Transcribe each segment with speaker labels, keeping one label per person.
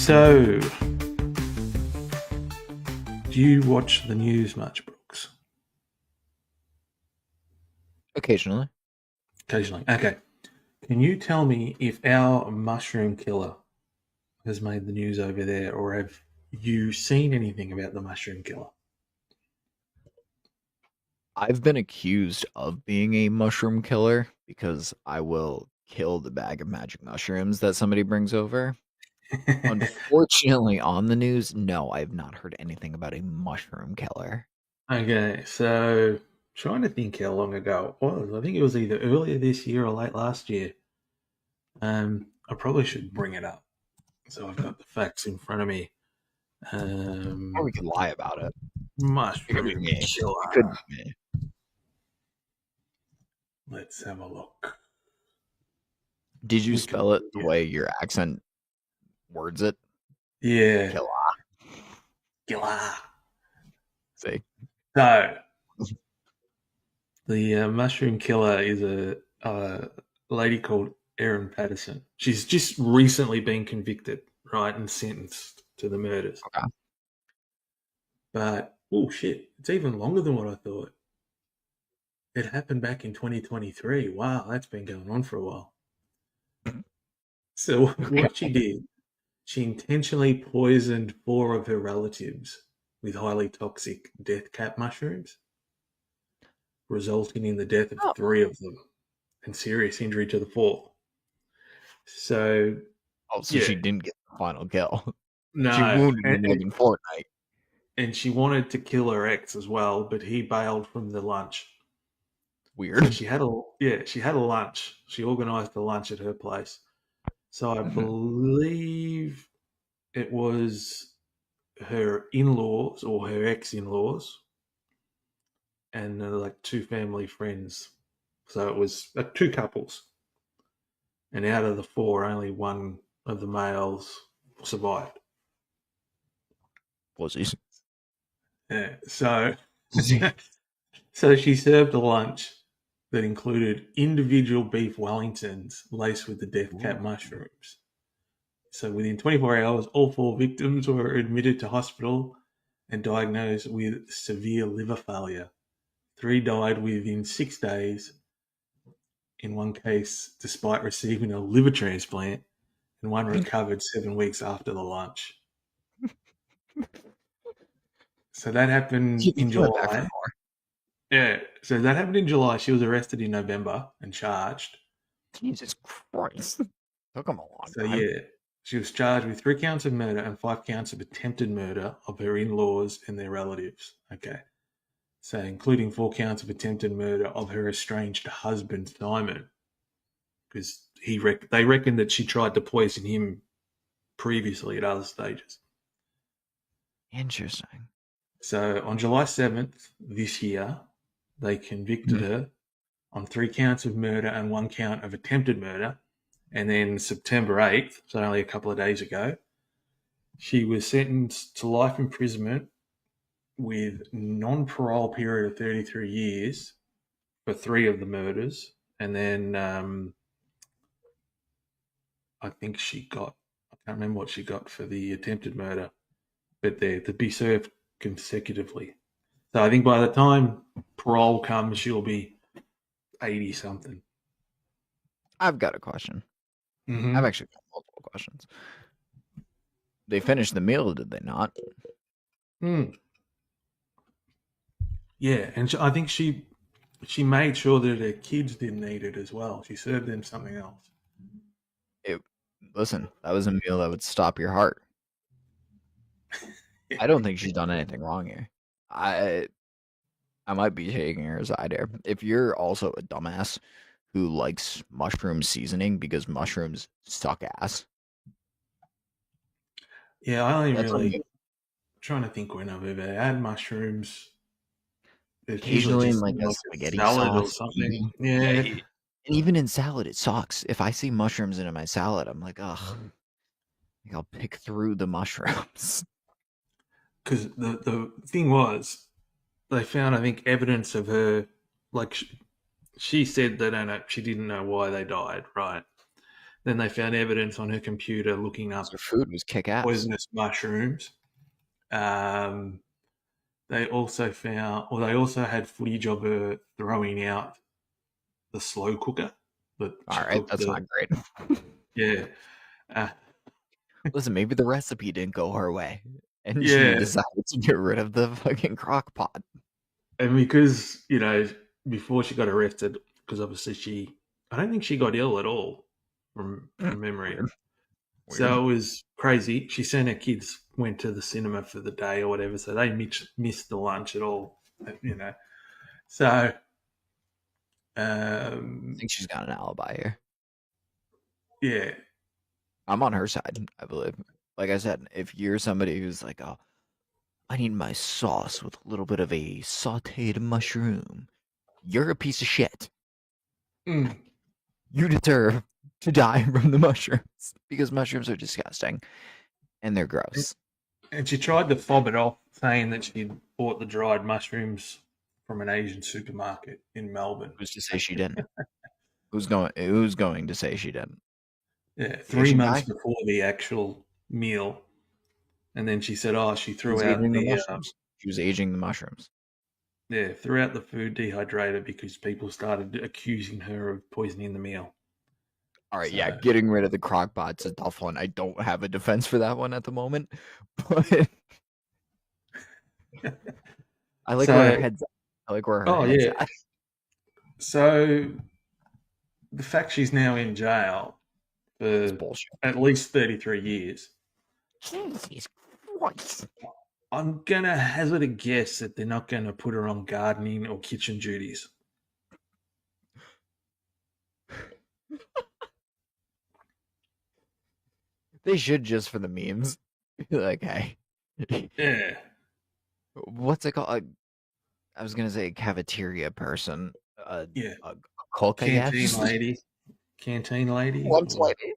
Speaker 1: So, do you watch the news much, Brooks?
Speaker 2: Occasionally.
Speaker 1: Occasionally. Okay. Can you tell me if our mushroom killer has made the news over there, or have you seen anything about the mushroom killer?
Speaker 2: I've been accused of being a mushroom killer because I will kill the bag of magic mushrooms that somebody brings over. Unfortunately, on the news, no, I have not heard anything about a mushroom killer.
Speaker 1: Okay, so trying to think how long ago it was. I think it was either earlier this year or late last year. I probably should bring it up. So I've got the facts in front of me.
Speaker 2: Or
Speaker 1: Um,
Speaker 2: we could lie about it. It could be
Speaker 1: mushroom
Speaker 2: me. It could
Speaker 1: killer.
Speaker 2: be me.
Speaker 1: Let's have a look.
Speaker 2: Did you spell it the
Speaker 1: Wikipedia.
Speaker 2: way your accent words it?
Speaker 1: Yeah,
Speaker 2: Killer.
Speaker 1: killer.
Speaker 2: See?
Speaker 1: So the mushroom killer is a lady called Erin Patterson. She's just recently been convicted, right, and sentenced to the murders.
Speaker 2: Okay.
Speaker 1: But oh shit, it's even longer than what I thought. It happened back in 2023. Wow, that's been going on for a while. So what she did, she intentionally poisoned 4 of her relatives with highly toxic death cap mushrooms, resulting in the death of
Speaker 2: Oh,
Speaker 1: 3 of them and serious injury to the 4th. So
Speaker 2: so
Speaker 1: yeah,
Speaker 2: she didn't get the final kill. She
Speaker 1: no,
Speaker 2: wounded him like in Fortnite.
Speaker 1: and she wanted to kill her ex as well, but he bailed from the lunch. So
Speaker 2: Weird.
Speaker 1: she had a lunch. She organised a lunch at her place. So I
Speaker 2: Mhm.
Speaker 1: believe it was her in-laws or her ex-in-laws and like 2 family friends. So it was 2 couples, and out of the 4, only one of the males survived.
Speaker 2: Pussies.
Speaker 1: Yeah. So she served a lunch that included individual beef Wellingtons laced with the death cap
Speaker 2: Ooh.
Speaker 1: mushrooms. So within 24 hours, all 4 victims were admitted to hospital and diagnosed with severe liver failure. 3 died within 6 days, in one case, despite receiving a liver transplant, and one recovered 7 weeks after the lunch. So that
Speaker 2: She
Speaker 1: happened in
Speaker 2: went back for
Speaker 1: July.
Speaker 2: more.
Speaker 1: Yeah, so that happened in July. She was arrested in November and charged.
Speaker 2: Jesus Christ. Took him a long
Speaker 1: So
Speaker 2: time.
Speaker 1: yeah, she was charged with 3 counts of murder and 5 counts of attempted murder of her in-laws and their relatives. Okay, so including 4 counts of attempted murder of her estranged husband Simon, because they reckon that she tried to poison him previously at other stages.
Speaker 2: Interesting.
Speaker 1: So on July 7th this year, they convicted
Speaker 2: Mhm.
Speaker 1: her on 3 counts of murder and 1 count of attempted murder. And then September 8th, so only a couple of days ago, she was sentenced to life imprisonment with non-parole period of 33 years for 3 of the murders. And then I think I can't remember what she got for the attempted murder, but they're to be served consecutively. So I think by the time parole comes, she'll be 80 something.
Speaker 2: I've got a question. I've
Speaker 1: Mm-hmm.
Speaker 2: actually got multiple questions. They finished the meal, did they not?
Speaker 1: Mm. Yeah, and I think she made sure that her kids didn't eat it as well. She served them something else.
Speaker 2: It, listen, that was a meal that would stop your heart. I don't think she's done anything wrong here. I I might be taking her side here. If you're also a dumbass who likes mushroom seasoning because mushrooms suck ass,
Speaker 1: Yeah, I only
Speaker 2: that's on
Speaker 1: really
Speaker 2: you.
Speaker 1: trying to think when I've ever had mushrooms. It's usually
Speaker 2: Occasionally in
Speaker 1: just
Speaker 2: like
Speaker 1: in
Speaker 2: a
Speaker 1: like a
Speaker 2: spaghetti
Speaker 1: salad or
Speaker 2: sauce,
Speaker 1: something.
Speaker 2: maybe. Yeah,
Speaker 1: Yeah,
Speaker 2: and even in salad, it sucks. If I see mushrooms in my salad, I'm like, ugh. Like I'll pick through the mushrooms.
Speaker 1: because the thing was, they found I think evidence of her, like she said that she didn't know why they died, right? Then they found evidence on her computer looking
Speaker 2: Because
Speaker 1: up
Speaker 2: her food was kick ass.
Speaker 1: poisonous mushrooms. Um, they also found, or they also had footage of her throwing out the slow cooker that
Speaker 2: All
Speaker 1: she
Speaker 2: right,
Speaker 1: cooked
Speaker 2: that's
Speaker 1: the.
Speaker 2: not great.
Speaker 1: Yeah, uh,
Speaker 2: Listen, maybe the recipe didn't go her way, and she
Speaker 1: yeah,
Speaker 2: decided to get rid of the fucking crock pot.
Speaker 1: and because before she got arrested, because obviously I don't think she got ill at all from memory.
Speaker 2: Weird. Weird.
Speaker 1: So it was crazy. She sent her kids went to the cinema for the day or whatever, so they missed the lunch at all. You know, so
Speaker 2: I
Speaker 1: um,
Speaker 2: think she's got an alibi here.
Speaker 1: yeah,
Speaker 2: I'm on her side, I believe. Like I said, if you're somebody who's like, oh, I need my sauce with a little bit of a sauteed mushroom, you're a piece of shit.
Speaker 1: mm.
Speaker 2: You deserve to die from the mushrooms because mushrooms are disgusting and they're gross.
Speaker 1: And she tried to fob it off, saying that she'd bought the dried mushrooms from an Asian supermarket in Melbourne.
Speaker 2: Who's to say she didn't? Who's going to say she didn't?
Speaker 1: Yeah,
Speaker 2: The
Speaker 1: three
Speaker 2: Asian
Speaker 1: months
Speaker 2: guy
Speaker 1: before the actual meal, and then she said, "Oh, she threw
Speaker 2: was
Speaker 1: out
Speaker 2: aging the
Speaker 1: the
Speaker 2: mushrooms. She was aging the mushrooms.
Speaker 1: yeah, threw out the food dehydrator because people started accusing her of poisoning the meal."
Speaker 2: All right, yeah,
Speaker 1: So,
Speaker 2: getting rid of the crock pot's a tough one. I don't have a defense for that one at the moment, but I like where her
Speaker 1: so
Speaker 2: head's at. I like where her
Speaker 1: oh
Speaker 2: head's
Speaker 1: yeah,
Speaker 2: at.
Speaker 1: so the fact she's now in jail
Speaker 2: It's
Speaker 1: for
Speaker 2: bullshit.
Speaker 1: at least 33 years,
Speaker 2: Jesus Christ.
Speaker 1: I'm gonna hazard a guess that they're not gonna put her on gardening or kitchen duties.
Speaker 2: They should just for the memes. Be like, hey,
Speaker 1: Yeah,
Speaker 2: what's it called? I was gonna say a cafeteria person,
Speaker 1: yeah,
Speaker 2: a cook, I
Speaker 1: canteen
Speaker 2: guess.
Speaker 1: lady, canteen lady,
Speaker 2: Lunch
Speaker 1: or
Speaker 2: lady.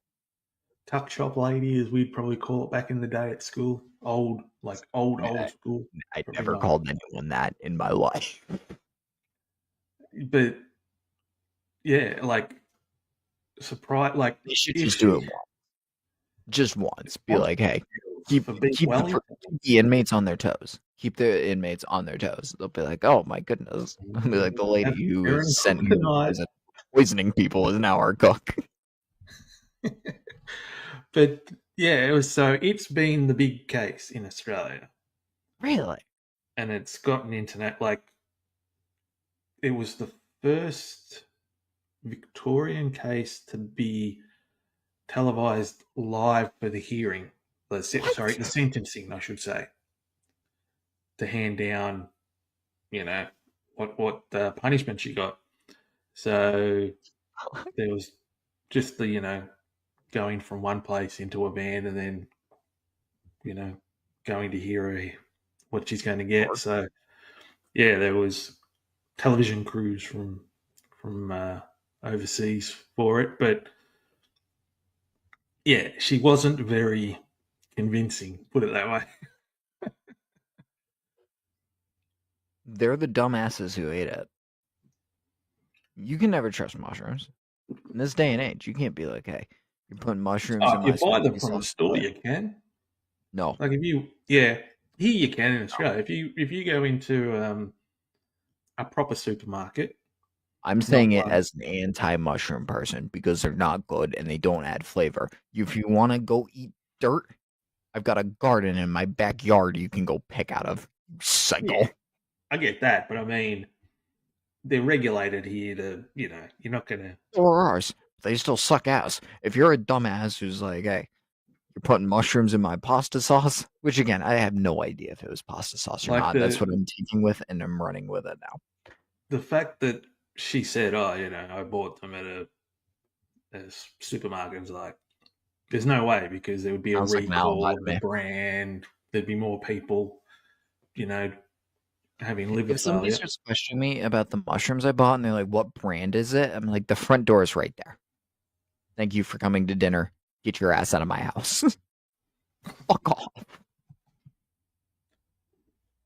Speaker 1: tuck shop lady, as we'd probably call it back in the day at school. Old, like old
Speaker 2: I,
Speaker 1: school.
Speaker 2: I
Speaker 1: Probably
Speaker 2: never
Speaker 1: not.
Speaker 2: called anyone that in my life.
Speaker 1: But yeah, like surprise, like
Speaker 2: They should
Speaker 1: if
Speaker 2: just do
Speaker 1: she
Speaker 2: it just once. Be
Speaker 1: wants
Speaker 2: like, hey,
Speaker 1: skills for being
Speaker 2: keep the inmates on their toes. Keep the inmates on their toes. They'll be like, oh my goodness. They'll be like the
Speaker 1: have
Speaker 2: lady who is
Speaker 1: Aaron
Speaker 2: sent
Speaker 1: cook
Speaker 2: here to
Speaker 1: tonight.
Speaker 2: prison poisoning people is now our cook.
Speaker 1: But yeah, it was so it's been the big case in Australia,
Speaker 2: Really?
Speaker 1: and it's gotten internet. Like it was the first Victorian case to be televised live for the hearing. Sorry,
Speaker 2: What?
Speaker 1: the sentencing, I should say, to hand down, you know, what punishment she got. So there was just the going from one place into a van and then you know going to hear what she's going to get.
Speaker 2: Sure.
Speaker 1: So yeah, there was television crews from overseas for it, but yeah, she wasn't very convincing. Put it that way.
Speaker 2: They're the dumbasses who ate it. You can never trust mushrooms. In this day and age, you can't be like, hey, you're putting mushrooms
Speaker 1: Oh,
Speaker 2: in
Speaker 1: if you
Speaker 2: my
Speaker 1: buy them
Speaker 2: spaghetti
Speaker 1: from the
Speaker 2: sauce.
Speaker 1: store, you can.
Speaker 2: No.
Speaker 1: Like if you, yeah, here you can in Australia. If you go into a proper supermarket,
Speaker 2: I'm
Speaker 1: not
Speaker 2: saying it
Speaker 1: one.
Speaker 2: as an anti-mushroom person because they're not good and they don't add flavor. If you want to go eat dirt, I've got a garden in my backyard you can go pick out of. You
Speaker 1: Yeah,
Speaker 2: psycho.
Speaker 1: I get that, but I mean, they're regulated here to, you're not gonna.
Speaker 2: Or ours. They still suck ass. If you're a dumbass who's like, hey, you're putting mushrooms in my pasta sauce, which again, I have no idea if it was pasta sauce or
Speaker 1: Like
Speaker 2: not. That's
Speaker 1: the
Speaker 2: what I'm taking with and I'm running with it now.
Speaker 1: the fact that she said, "Oh, I bought them at a supermarket," is like, there's no way because there would be a
Speaker 2: Sounds like an alibi
Speaker 1: recall
Speaker 2: to
Speaker 1: of the
Speaker 2: me.
Speaker 1: brand. There'd be more people, you know, having liver
Speaker 2: If somebody
Speaker 1: failure.
Speaker 2: starts questioning me about the mushrooms I bought and they're like, what brand is it? I'm like, the front door is right there. Thank you for coming to dinner. Get your ass out of my house. Fuck off.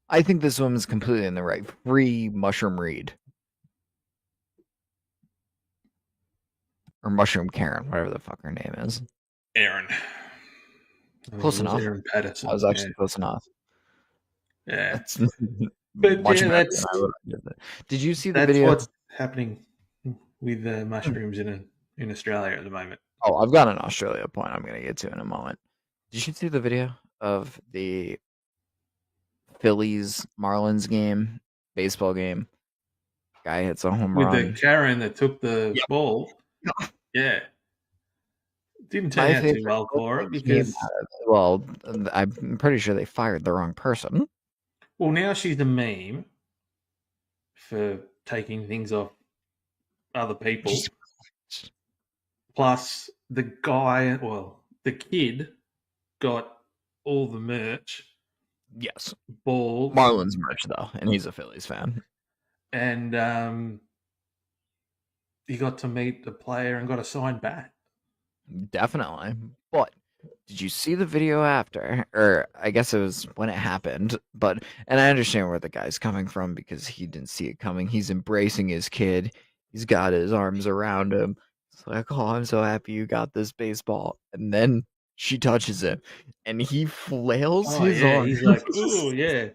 Speaker 2: I think this woman's completely in the right. Free mushroom read. or Mushroom Karen, whatever the fuck her name is.
Speaker 1: Aaron. I think it
Speaker 2: Close
Speaker 1: was
Speaker 2: enough.
Speaker 1: Aaron
Speaker 2: I
Speaker 1: Patterson.
Speaker 2: was
Speaker 1: Yeah.
Speaker 2: actually close enough.
Speaker 1: Yeah.
Speaker 2: That's
Speaker 1: But
Speaker 2: much
Speaker 1: yeah,
Speaker 2: better than
Speaker 1: that's
Speaker 2: I would have given it. Did you see the
Speaker 1: that's
Speaker 2: video?
Speaker 1: what's happening with the mushrooms in Australia at the moment.
Speaker 2: Oh, I've got an Australia point I'm gonna get to in a moment. Did you see the video of the Phillies Marlins game, baseball game? Guy hits a home
Speaker 1: With the
Speaker 2: run.
Speaker 1: Karen that took the
Speaker 2: Yep.
Speaker 1: ball, yeah, didn't turn
Speaker 2: My
Speaker 1: out
Speaker 2: favorite
Speaker 1: too well
Speaker 2: clip
Speaker 1: for her
Speaker 2: that came
Speaker 1: because,
Speaker 2: out of it, well, I'm pretty sure they fired the wrong person.
Speaker 1: well, now she's a meme for taking things off other people. Plus, the guy, well, the kid got all the merch,
Speaker 2: Yes.
Speaker 1: balls,
Speaker 2: Marlins merch though, and he's a Phillies fan.
Speaker 1: and he got to meet the player and got a signed bat.
Speaker 2: Definitely. But did you see the video after? Or I guess it was when it happened. But and I understand where the guy's coming from because he didn't see it coming. He's embracing his kid. He's got his arms around him. It's like, oh, I'm so happy you got this baseball. And then she touches him and he flails
Speaker 1: Oh
Speaker 2: his
Speaker 1: yeah,
Speaker 2: arms.
Speaker 1: he's like, oh yeah,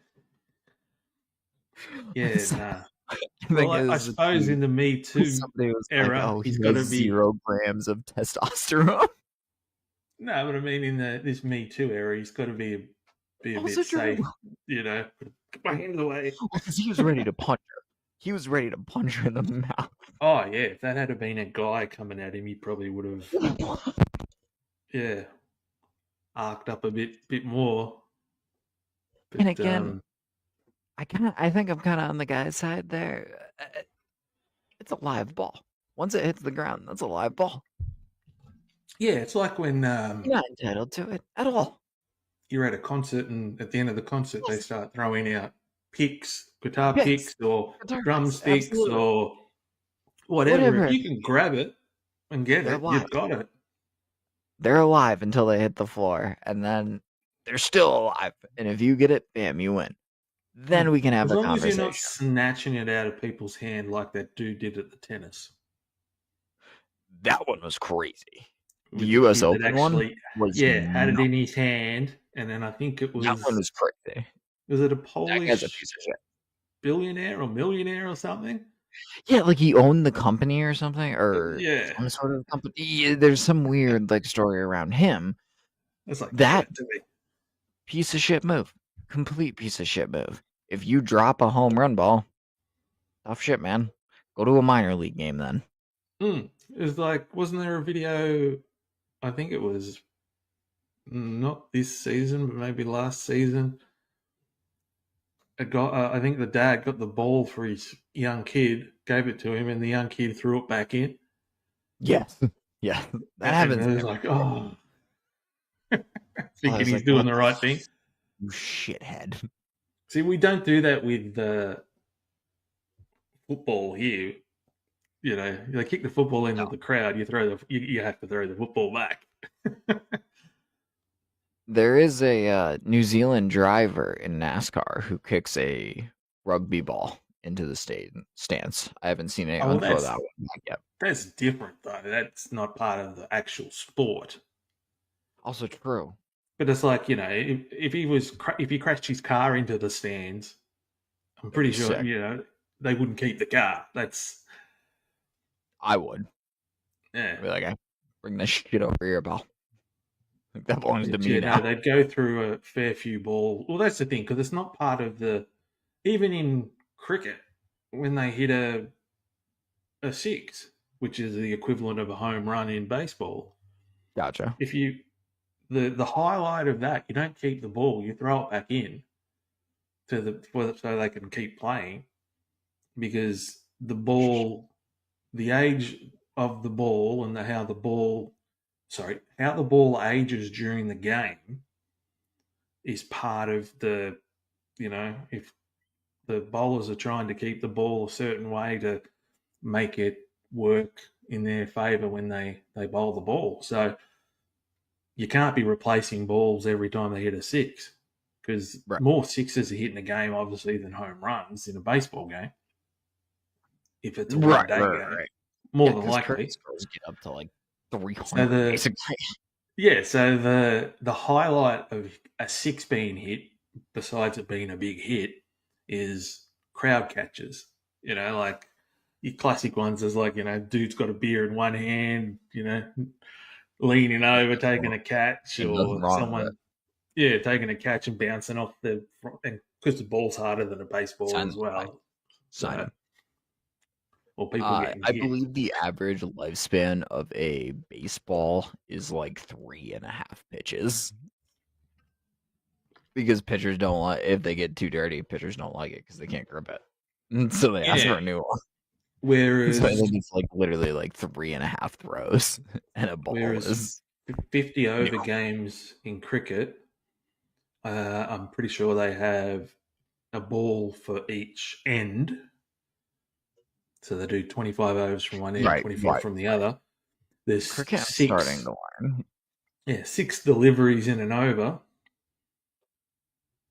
Speaker 1: yeah,
Speaker 2: It's-
Speaker 1: nah.
Speaker 2: I
Speaker 1: Well,
Speaker 2: think it
Speaker 1: I
Speaker 2: was a
Speaker 1: suppose
Speaker 2: tweet.
Speaker 1: in the Me Too
Speaker 2: Somebody was like,
Speaker 1: era,
Speaker 2: oh, he
Speaker 1: he's got
Speaker 2: has
Speaker 1: to be
Speaker 2: 0 grams of testosterone.
Speaker 1: no, but I mean in this Me Too era, he's got to be a
Speaker 2: Also
Speaker 1: bit
Speaker 2: true.
Speaker 1: safe, you know. Get my hands away.
Speaker 2: Because he was ready to punch her. He was ready to punch her in the mouth.
Speaker 1: Oh yeah, if that had been a guy coming at him, he probably would have, yeah, arced up a bit more.
Speaker 2: And
Speaker 1: But
Speaker 2: again, I think I'm kind of on the guy's side there. It's a live ball. Once it hits the ground, that's a live ball.
Speaker 1: yeah, it's like when
Speaker 2: You're not entitled to it at all.
Speaker 1: you're at a concert and at the end of the concert they
Speaker 2: Yes,
Speaker 1: start throwing out picks, guitar
Speaker 2: picks,
Speaker 1: picks, or
Speaker 2: guitar picks,
Speaker 1: drumsticks,
Speaker 2: absolutely.
Speaker 1: or whatever. If
Speaker 2: Whatever.
Speaker 1: you can grab it and get
Speaker 2: They're
Speaker 1: it,
Speaker 2: alive.
Speaker 1: you've got it.
Speaker 2: They're alive until they hit the floor, and then they're still alive. And if you get it, bam, you win. Then we can have
Speaker 1: As
Speaker 2: a
Speaker 1: long as you're not
Speaker 2: conversation.
Speaker 1: snatching it out of people's hand like that dude did at the tennis.
Speaker 2: That one was crazy. The
Speaker 1: With the
Speaker 2: U.S.
Speaker 1: kid that
Speaker 2: Open one
Speaker 1: actually,
Speaker 2: was
Speaker 1: yeah, had it
Speaker 2: nuts.
Speaker 1: in his hand, and then I think it
Speaker 2: That one was crazy.
Speaker 1: was it a
Speaker 2: That guy's a
Speaker 1: Polish
Speaker 2: piece of shit.
Speaker 1: billionaire or millionaire or something?
Speaker 2: Yeah, like he owned the company or something, or
Speaker 1: Yeah,
Speaker 2: some sort of company. Yeah, there's some weird like story around him.
Speaker 1: it's like give
Speaker 2: That
Speaker 1: it to me.
Speaker 2: piece of shit move, complete piece of shit move. If you drop a home run ball, tough shit, man. Go to a minor league game then.
Speaker 1: It was like, wasn't there a video? I think it was not this season, but maybe last season. A guy, I think the dad got the ball for his young kid, gave it to him, and the young kid threw it back in.
Speaker 2: Yes, yeah, that
Speaker 1: And
Speaker 2: happens.
Speaker 1: it was like, oh,
Speaker 2: I
Speaker 1: thinking
Speaker 2: was
Speaker 1: he's
Speaker 2: like,
Speaker 1: doing
Speaker 2: what
Speaker 1: the right thing.
Speaker 2: you shithead.
Speaker 1: See, we don't do that with football here. You know, they kick the football into
Speaker 2: No,
Speaker 1: the crowd. You have to throw the football back.
Speaker 2: there is a New Zealand driver in NASCAR who kicks a rugby ball into the stance. I haven't seen
Speaker 1: Oh, well,
Speaker 2: anyone throw that one back yet.
Speaker 1: that's different though. That's not part of the actual sport.
Speaker 2: Also true.
Speaker 1: But it's like, you know, if he crashed his car into the stands, I'm
Speaker 2: That'd
Speaker 1: pretty
Speaker 2: be
Speaker 1: sure,
Speaker 2: sick.
Speaker 1: you know, they wouldn't keep the car. That's
Speaker 2: I would.
Speaker 1: yeah.
Speaker 2: I'd be like, "Hey, bring this shit over here, pal. Like, that belongs to
Speaker 1: But
Speaker 2: me
Speaker 1: yeah, no,
Speaker 2: now."
Speaker 1: they'd go through a fair few balls. Well, that's the thing because it's not part of the. Even in cricket, when they hit a six, which is the equivalent of a home run in baseball,
Speaker 2: Gotcha.
Speaker 1: if you the highlight of that, you don't keep the ball, you throw it back in so they can keep playing because the ball, the age of the ball and how the ball ages during the game is part of the, you know, if the bowlers are trying to keep the ball a certain way to make it work in their favour when they bowl the ball. So you can't be replacing balls every time they hit a six because
Speaker 2: Right.
Speaker 1: more sixes are hitting a game, obviously, than home runs in a baseball game if it's a one
Speaker 2: Right,
Speaker 1: day
Speaker 2: right,
Speaker 1: game.
Speaker 2: right.
Speaker 1: more
Speaker 2: Yeah,
Speaker 1: than
Speaker 2: because curtain
Speaker 1: likely.
Speaker 2: scrolls get up to like
Speaker 1: So
Speaker 2: 300
Speaker 1: the
Speaker 2: basically.
Speaker 1: yeah, so the highlight of a six being hit, besides it being a big hit, is crowd catches. Like your classic ones is like, dude's got a beer in one hand, leaning over, taking a catch,
Speaker 2: Ain't nothing
Speaker 1: or
Speaker 2: wrong with it.
Speaker 1: someone, yeah, taking a catch and bouncing off the front, and because the ball's harder than a baseball
Speaker 2: Sign
Speaker 1: as
Speaker 2: them away.
Speaker 1: well.
Speaker 2: Sign
Speaker 1: So,
Speaker 2: them.
Speaker 1: or people getting
Speaker 2: I
Speaker 1: hit.
Speaker 2: believe the average lifespan of a baseball is like 3.5 pitches because pitchers don't like if they get too dirty. Pitchers don't like it because they can't grip it, so they ask
Speaker 1: Yeah.
Speaker 2: for a new one. So I
Speaker 1: Whereas
Speaker 2: think it's like literally like 3.5 throws, and a ball
Speaker 1: whereas
Speaker 2: is
Speaker 1: 50
Speaker 2: new.
Speaker 1: over games in cricket, I'm pretty sure they have a ball for each end. So they do 25 overs from one end,
Speaker 2: Right,
Speaker 1: 25
Speaker 2: right.
Speaker 1: from the other. There's
Speaker 2: Cricket, I'm starting to learn.
Speaker 1: six deliveries in an over.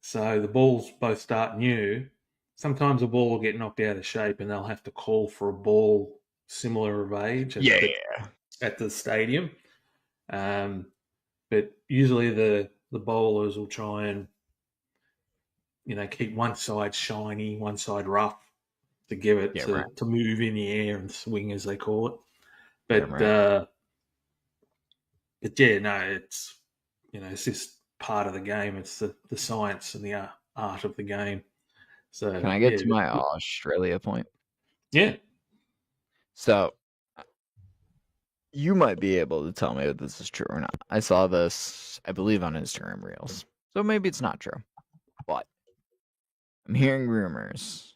Speaker 1: So the balls both start new. Sometimes a ball will get knocked out of shape and they'll have to call for a ball similar of age
Speaker 2: Yeah,
Speaker 1: at the stadium. Um, but usually the bowlers will try and keep one side shiny, one side rough to give it
Speaker 2: yeah, right,
Speaker 1: to move in the air and swing as they call it.
Speaker 2: yeah,
Speaker 1: But
Speaker 2: right.
Speaker 1: but yeah, no, it's just part of the game. It's the science and the art of the game.
Speaker 2: Can
Speaker 1: So
Speaker 2: I get
Speaker 1: yeah,
Speaker 2: to my Australia point?
Speaker 1: yeah.
Speaker 2: So you might be able to tell me if this is true or not. I saw this, I believe, on Instagram Reels. So maybe it's not true. But I'm hearing rumors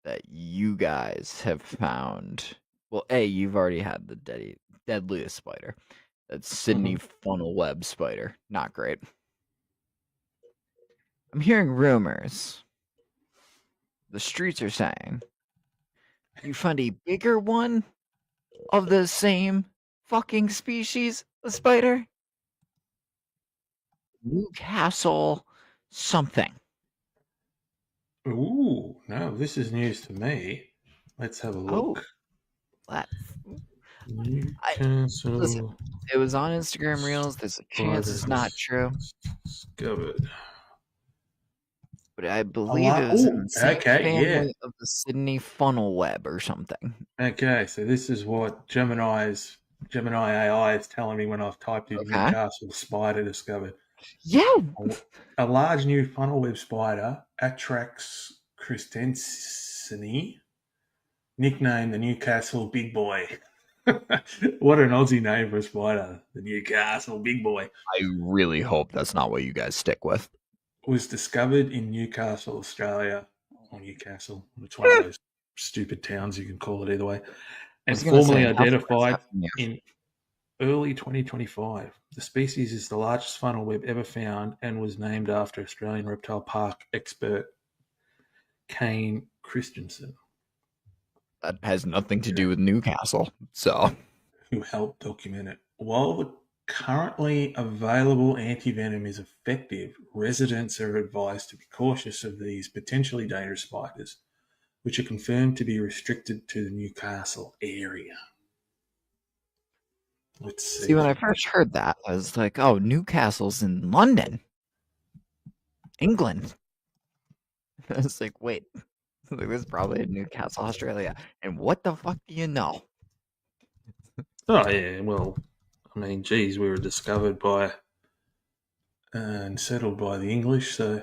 Speaker 2: that you guys have found. Well, A, you've already had the deadliest spider. That's Sydney
Speaker 1: Mhm.
Speaker 2: funnel web spider. Not great. I'm hearing rumors. The streets are saying you found a bigger one of the same fucking species of spider. Newcastle something.
Speaker 1: Ooh, no, this is news to me. Let's have a
Speaker 2: Oh,
Speaker 1: look.
Speaker 2: that I listen.
Speaker 1: Newcastle
Speaker 2: It was on Instagram Reels. There's a chance it's not
Speaker 1: spiders
Speaker 2: true,
Speaker 1: discovered.
Speaker 2: but I believe it was in
Speaker 1: Oh,
Speaker 2: the same
Speaker 1: okay, yeah.
Speaker 2: family of the Sydney funnel web or something.
Speaker 1: Okay, so this is what Gemini AI is telling me when I've typed in
Speaker 2: Okay.
Speaker 1: Newcastle spider discovered.
Speaker 2: Yeah.
Speaker 1: A large new funnel web spider, Atrax christenseni, nicknamed the Newcastle Big Boy. What an Aussie name for a spider, the Newcastle Big Boy,
Speaker 2: I really hope that's not what you guys stick with.
Speaker 1: was discovered in Newcastle, Australia, or Newcastle. It's one of those stupid towns, you can call it either way,
Speaker 2: I
Speaker 1: and
Speaker 2: was gonna
Speaker 1: formally
Speaker 2: say, how far is
Speaker 1: identified
Speaker 2: that from you?
Speaker 1: in early 2025. The species is the largest funnel web ever found and was named after Australian reptile park expert Kane Christensen,
Speaker 2: That has nothing to do with Newcastle. So
Speaker 1: who helped document it. While the currently available antivenom is effective, residents are advised to be cautious of these potentially dangerous spiders, which are confirmed to be restricted to the Newcastle area. Let's
Speaker 2: see,
Speaker 1: see.
Speaker 2: when I first heard that, I was like, "Oh, Newcastle's in London, England." I was like, "Wait, like, this is probably in Newcastle, Australia." And what the fuck do you know?
Speaker 1: Oh, yeah, well, I mean, geez, we were discovered by and settled by the English, so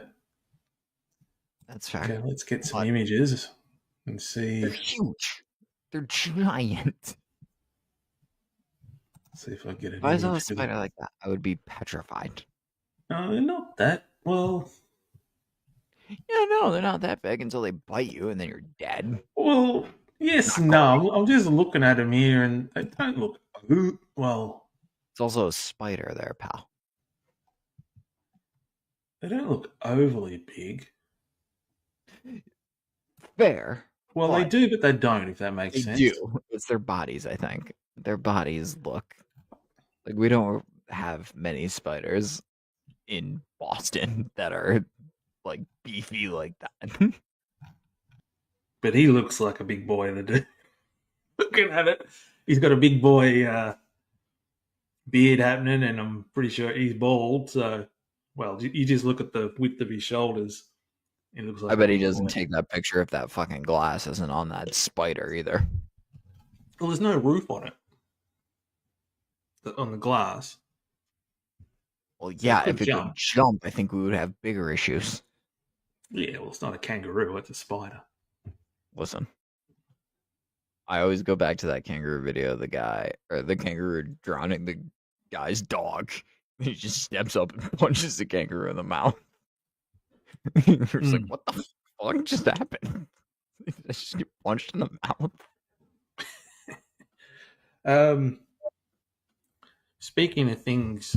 Speaker 2: That's fair.
Speaker 1: okay, let's get some
Speaker 2: But
Speaker 1: images and
Speaker 2: they're
Speaker 1: see
Speaker 2: huge. They're giant.
Speaker 1: if I get
Speaker 2: If
Speaker 1: an
Speaker 2: I saw a
Speaker 1: image for them.
Speaker 2: spider like that, I would be petrified.
Speaker 1: No, they're not that. Well,
Speaker 2: Yeah, no, they're not that big until they bite you and then you're dead.
Speaker 1: well, yes,
Speaker 2: Not
Speaker 1: no.
Speaker 2: great.
Speaker 1: I'm just looking at them here, and they don't look. Well,
Speaker 2: It's also a spider there, pal.
Speaker 1: they don't look overly big.
Speaker 2: Fair,
Speaker 1: Well, they
Speaker 2: but
Speaker 1: do, but they don't. If that makes
Speaker 2: they
Speaker 1: sense.
Speaker 2: do. It's their bodies, I think. Their bodies look like we don't have many spiders in Boston that are like beefy like that.
Speaker 1: But he looks like a big boy to do. looking at it. He's got a big boy beard happening, and I'm pretty sure he's bald. So, well, you just look at the width of his shoulders. It looks
Speaker 2: I
Speaker 1: like a
Speaker 2: bet he
Speaker 1: big
Speaker 2: doesn't
Speaker 1: boy.
Speaker 2: take that picture if that fucking glass isn't on that spider either.
Speaker 1: Well, there's no roof on it, on the glass,
Speaker 2: Well,
Speaker 1: so it
Speaker 2: yeah,
Speaker 1: could
Speaker 2: if it could
Speaker 1: jump.
Speaker 2: jump, I think we would have bigger issues.
Speaker 1: Yeah, well, it's not a kangaroo; it's a spider.
Speaker 2: Listen, I always go back to that kangaroo video of the guy or the kangaroo drowning the guy's dog. He just steps up and punches the kangaroo in the mouth. You're just like,
Speaker 1: Mm.
Speaker 2: what the fuck just happened? He just get punched in the mouth.
Speaker 1: Um, Speaking of things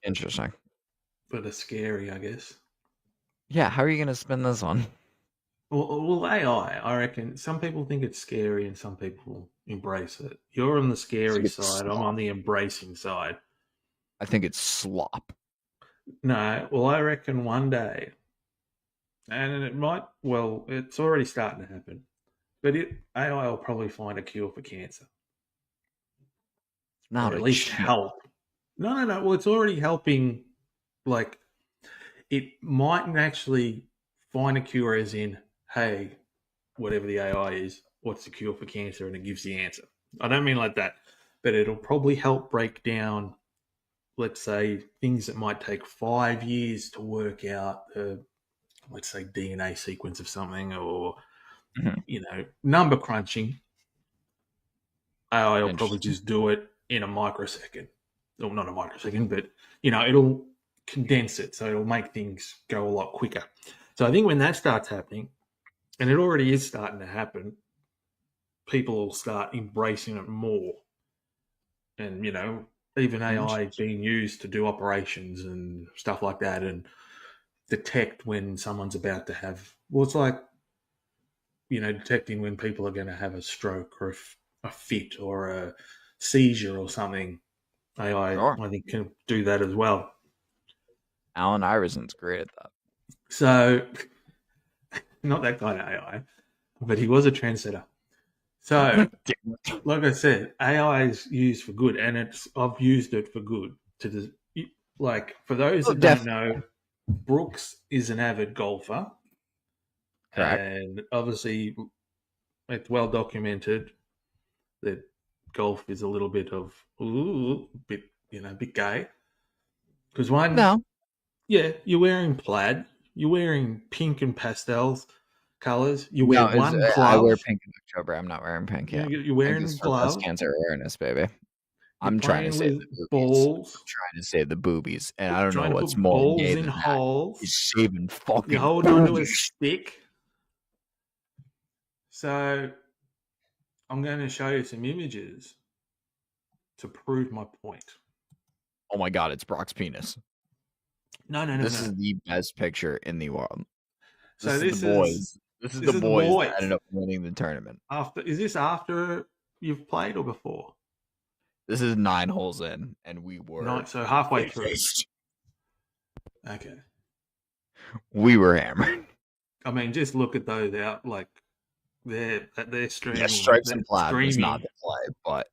Speaker 2: Interesting.
Speaker 1: that are scary, I guess.
Speaker 2: Yeah, how are you gonna spin this on?
Speaker 1: Well, AI, I reckon some people think it's scary and some people embrace it. You're on the
Speaker 2: I think
Speaker 1: scary
Speaker 2: it's
Speaker 1: side. I'm
Speaker 2: slop.
Speaker 1: on the embracing side.
Speaker 2: I think it's slop.
Speaker 1: No, well, I reckon one day, and it might, well, it's already starting to happen, but AI will probably find a cure for cancer, or
Speaker 2: Not
Speaker 1: at
Speaker 2: a
Speaker 1: least
Speaker 2: chance.
Speaker 1: help. No. Well, it's already helping. Like, it mightn't actually find a cure, as in, hey, whatever the AI is, what's the cure for cancer, and it gives the answer. I don't mean like that, but it'll probably help break down, let's say, things that might take 5 years to work out. Let's say DNA sequence of something, or
Speaker 2: Mhm.
Speaker 1: number crunching. AI will probably
Speaker 2: Interesting.
Speaker 1: just do it in a microsecond. Well, not a microsecond, but it'll condense it, so it'll make things go a lot quicker. So I think when that starts happening, and it already is starting to happen, people will start embracing it more. And even AI
Speaker 2: Interesting.
Speaker 1: being used to do operations and stuff like that, and detect when someone's about to have. Well, it's like detecting when people are going to have a stroke or a fit or a seizure or something. AI,
Speaker 2: Sure.
Speaker 1: I think, can do that as well.
Speaker 2: Alan Iverson's great at that.
Speaker 1: So, not that kind of AI, but he was a trendsetter. So, like I said, AI is used for good, and I've used it for good. Like, for those
Speaker 2: Oh,
Speaker 1: that don't
Speaker 2: definitely.
Speaker 1: know, Brooks is an avid golfer,
Speaker 2: Correct.
Speaker 1: and obviously it's well documented that golf is a little bit of bit bit gay. Because one,
Speaker 2: No.
Speaker 1: yeah, you're wearing plaid, you're wearing pink and pastels colors, you wear
Speaker 2: No, is
Speaker 1: one
Speaker 2: I wear
Speaker 1: glove,
Speaker 2: pink in October. I'm not wearing pink yet.
Speaker 1: you're
Speaker 2: Pink
Speaker 1: wearing
Speaker 2: is for breast
Speaker 1: gloves,
Speaker 2: cancer awareness, baby.
Speaker 1: you're
Speaker 2: I'm trying to
Speaker 1: playing
Speaker 2: save
Speaker 1: with
Speaker 2: the boobies. I'm
Speaker 1: balls,
Speaker 2: trying to save the boobies, and I
Speaker 1: you're
Speaker 2: don't know
Speaker 1: trying to
Speaker 2: what's
Speaker 1: put
Speaker 2: more
Speaker 1: balls
Speaker 2: gay
Speaker 1: in
Speaker 2: than that.
Speaker 1: holes,
Speaker 2: Is saving
Speaker 1: you're
Speaker 2: fucking
Speaker 1: holding onto a
Speaker 2: boobies.
Speaker 1: stick. So I'm going to show you some images to prove my point.
Speaker 2: Oh my god, it's Brock's penis. This
Speaker 1: No.
Speaker 2: is the best picture in the world.
Speaker 1: So
Speaker 2: This is the
Speaker 1: this is
Speaker 2: boys. This is
Speaker 1: this
Speaker 2: the
Speaker 1: is the
Speaker 2: boys that
Speaker 1: boys.
Speaker 2: ended up winning the tournament.
Speaker 1: After is this after you've played or before?
Speaker 2: This is 9 holes in, and we
Speaker 1: No,
Speaker 2: were
Speaker 1: so halfway through.
Speaker 2: faced.
Speaker 1: Okay.
Speaker 2: We were hammered.
Speaker 1: I mean, just look at those out. Like they're
Speaker 2: Yeah,
Speaker 1: streaming.
Speaker 2: stripes
Speaker 1: They're
Speaker 2: and plaid was not
Speaker 1: screaming.
Speaker 2: the play, but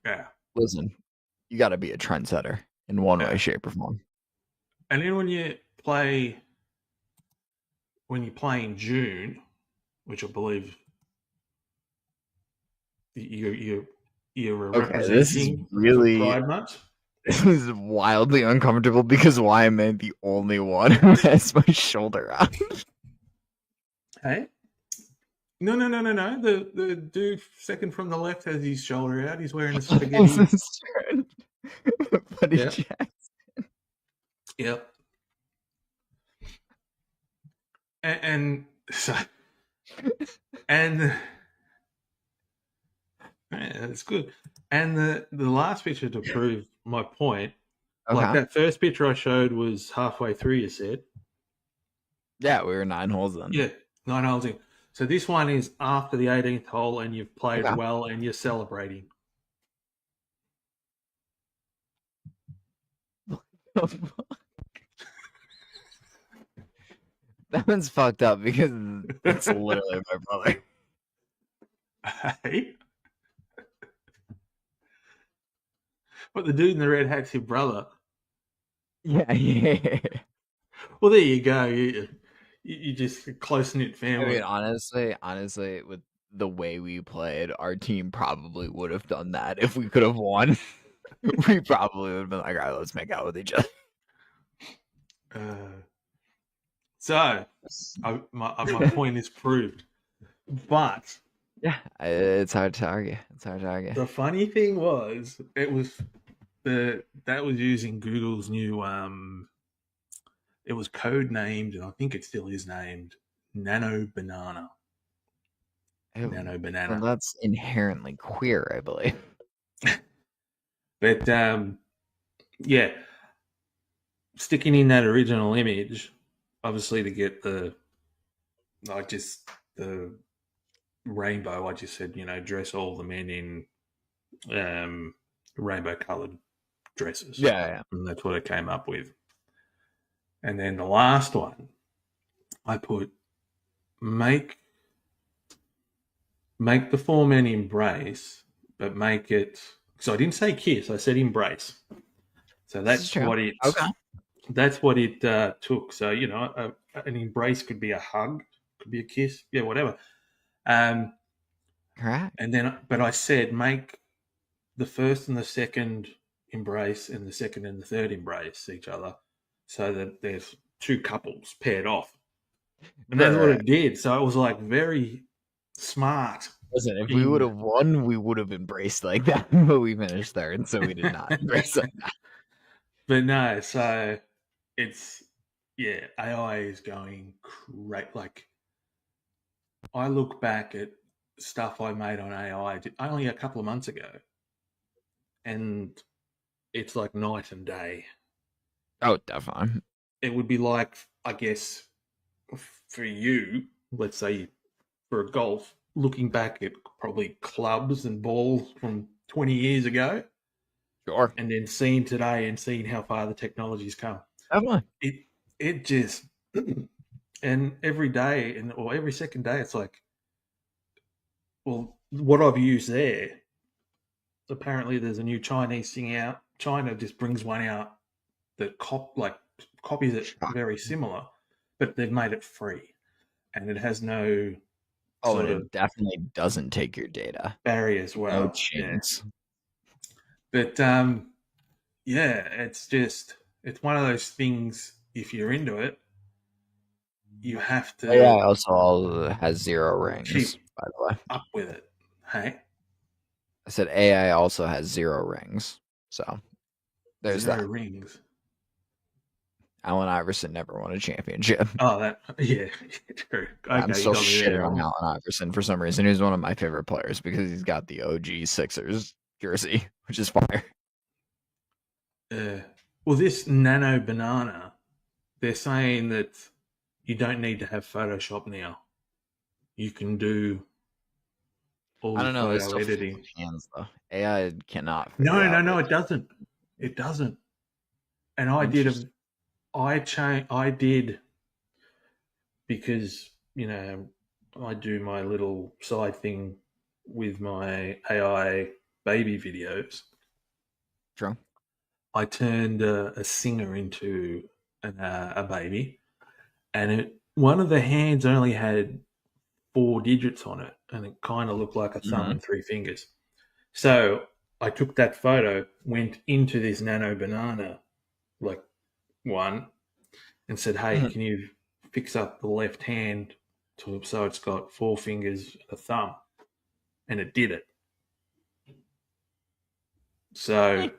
Speaker 1: Yeah,
Speaker 2: listen, you got to be a trendsetter in one way,
Speaker 1: yeah.
Speaker 2: shape, or form.
Speaker 1: And then when you play in June, which I believe you're
Speaker 2: Okay, this is
Speaker 1: representing for
Speaker 2: really
Speaker 1: Pride Month.
Speaker 2: this is wildly uncomfortable because why am I the only one who has my shoulder out?
Speaker 1: Hey, no. The dude second from the left has his shoulder out. He's wearing a
Speaker 2: This
Speaker 1: spaghetti.
Speaker 2: is Buddy
Speaker 1: Yeah,
Speaker 2: Jack.
Speaker 1: yeah. And so and yeah, that's good. And the last picture to prove my point, like
Speaker 2: Okay.
Speaker 1: that first picture I showed was halfway through. You said,
Speaker 2: Yeah, we were 9 holes in.
Speaker 1: yeah, 9 holes in. So this one is after the 18th hole, and you've played
Speaker 2: Okay.
Speaker 1: well, and you're celebrating.
Speaker 2: That one's fucked up because that's literally my brother.
Speaker 1: Hey? But the dude in the red hat's your brother.
Speaker 2: Yeah, yeah.
Speaker 1: Well, there you go. You just a close knit
Speaker 2: I
Speaker 1: family.
Speaker 2: mean, honestly, with the way we played, our team probably would have done that if we could have won. We probably would have been like, all right, let's make out with each other.
Speaker 1: Uh, so my point is proved. But
Speaker 2: Yeah, it's hard to argue. It's hard to argue.
Speaker 1: the funny thing was, it was that was using Google's new it was code named, and I think it still is named Nano Banana.
Speaker 2: Ew.
Speaker 1: Nano
Speaker 2: Well,
Speaker 1: Banana.
Speaker 2: that's inherently queer, I believe.
Speaker 1: But yeah, sticking in that original image, obviously to get the like just the rainbow. I just said, dress all the men in rainbow coloured dresses,
Speaker 2: Yeah,
Speaker 1: and that's what I came up with. And then the last one, I put make the four men embrace, but make it. So I didn't say kiss. I said embrace. So
Speaker 2: this is true. Okay,
Speaker 1: that's what it took. So an embrace could be a hug, could be a kiss, yeah, whatever. Um,
Speaker 2: correct.
Speaker 1: and then, but I said make the first and the second embrace, and the second and the third embrace each other, so that there's two couples paired off, and that's what
Speaker 2: Right.
Speaker 1: it did. So it was like very smart.
Speaker 2: Listen, if we would
Speaker 1: In
Speaker 2: have won, we would have embraced like that, but we finished third, so we did not embrace like that.
Speaker 1: But no, so it's yeah, AI is going great. Like I look back at stuff I made on AI only a couple of months ago, and it's like night and day.
Speaker 2: Oh, definitely.
Speaker 1: It would be like, I guess, for you, let's say for a golf, looking back at probably clubs and balls from 20 years ago,
Speaker 2: Sure.
Speaker 1: and then seeing today and seeing how far the technology's come.
Speaker 2: Definitely.
Speaker 1: It just and every day or every second day, it's like, well, what I've used there. Apparently, there's a new Chinese thing out. China just brings one out that copies it very similar, but they've made it free, and it has no
Speaker 2: Oh, and
Speaker 1: sort of
Speaker 2: it definitely doesn't take your data.
Speaker 1: barrier as
Speaker 2: No
Speaker 1: well. Yeah,
Speaker 2: chance.
Speaker 1: but yeah, it's one of those things. If you're into it, you have
Speaker 2: AI
Speaker 1: to
Speaker 2: also has 0 rings,
Speaker 1: keep
Speaker 2: by the way.
Speaker 1: up with it. Hey,
Speaker 2: I said AI also has 0 rings. So there's
Speaker 1: zero
Speaker 2: that.
Speaker 1: rings.
Speaker 2: Allen Iverson never won a championship.
Speaker 1: Oh, that yeah, true.
Speaker 2: I'm
Speaker 1: Okay, you
Speaker 2: still
Speaker 1: got me
Speaker 2: shitting
Speaker 1: there.
Speaker 2: on Allen Iverson for some reason. He's one of my favorite players because he's got the OG Sixers jersey, which is fire.
Speaker 1: Well, this nano banana, they're saying that you don't need to have Photoshop now. You can do all
Speaker 2: I
Speaker 1: your
Speaker 2: don't know. They
Speaker 1: photo
Speaker 2: still feel
Speaker 1: editing.
Speaker 2: hands though. AI cannot figure
Speaker 1: No, no,
Speaker 2: out
Speaker 1: no,
Speaker 2: which.
Speaker 1: it doesn't. It doesn't. And I did
Speaker 2: Interesting.
Speaker 1: I did because I do my little side thing with my AI baby videos.
Speaker 2: True.
Speaker 1: I turned a singer into a baby, and one of the hands only had 4 digits on it, and it kind of looked like a thumb
Speaker 2: Hmm.
Speaker 1: and 3 fingers. So I took that photo, went into this nano banana, like one, and said, "Hey,
Speaker 2: Hmm.
Speaker 1: can you fix up the left hand so it's got 4 fingers and a thumb?" And it did it. So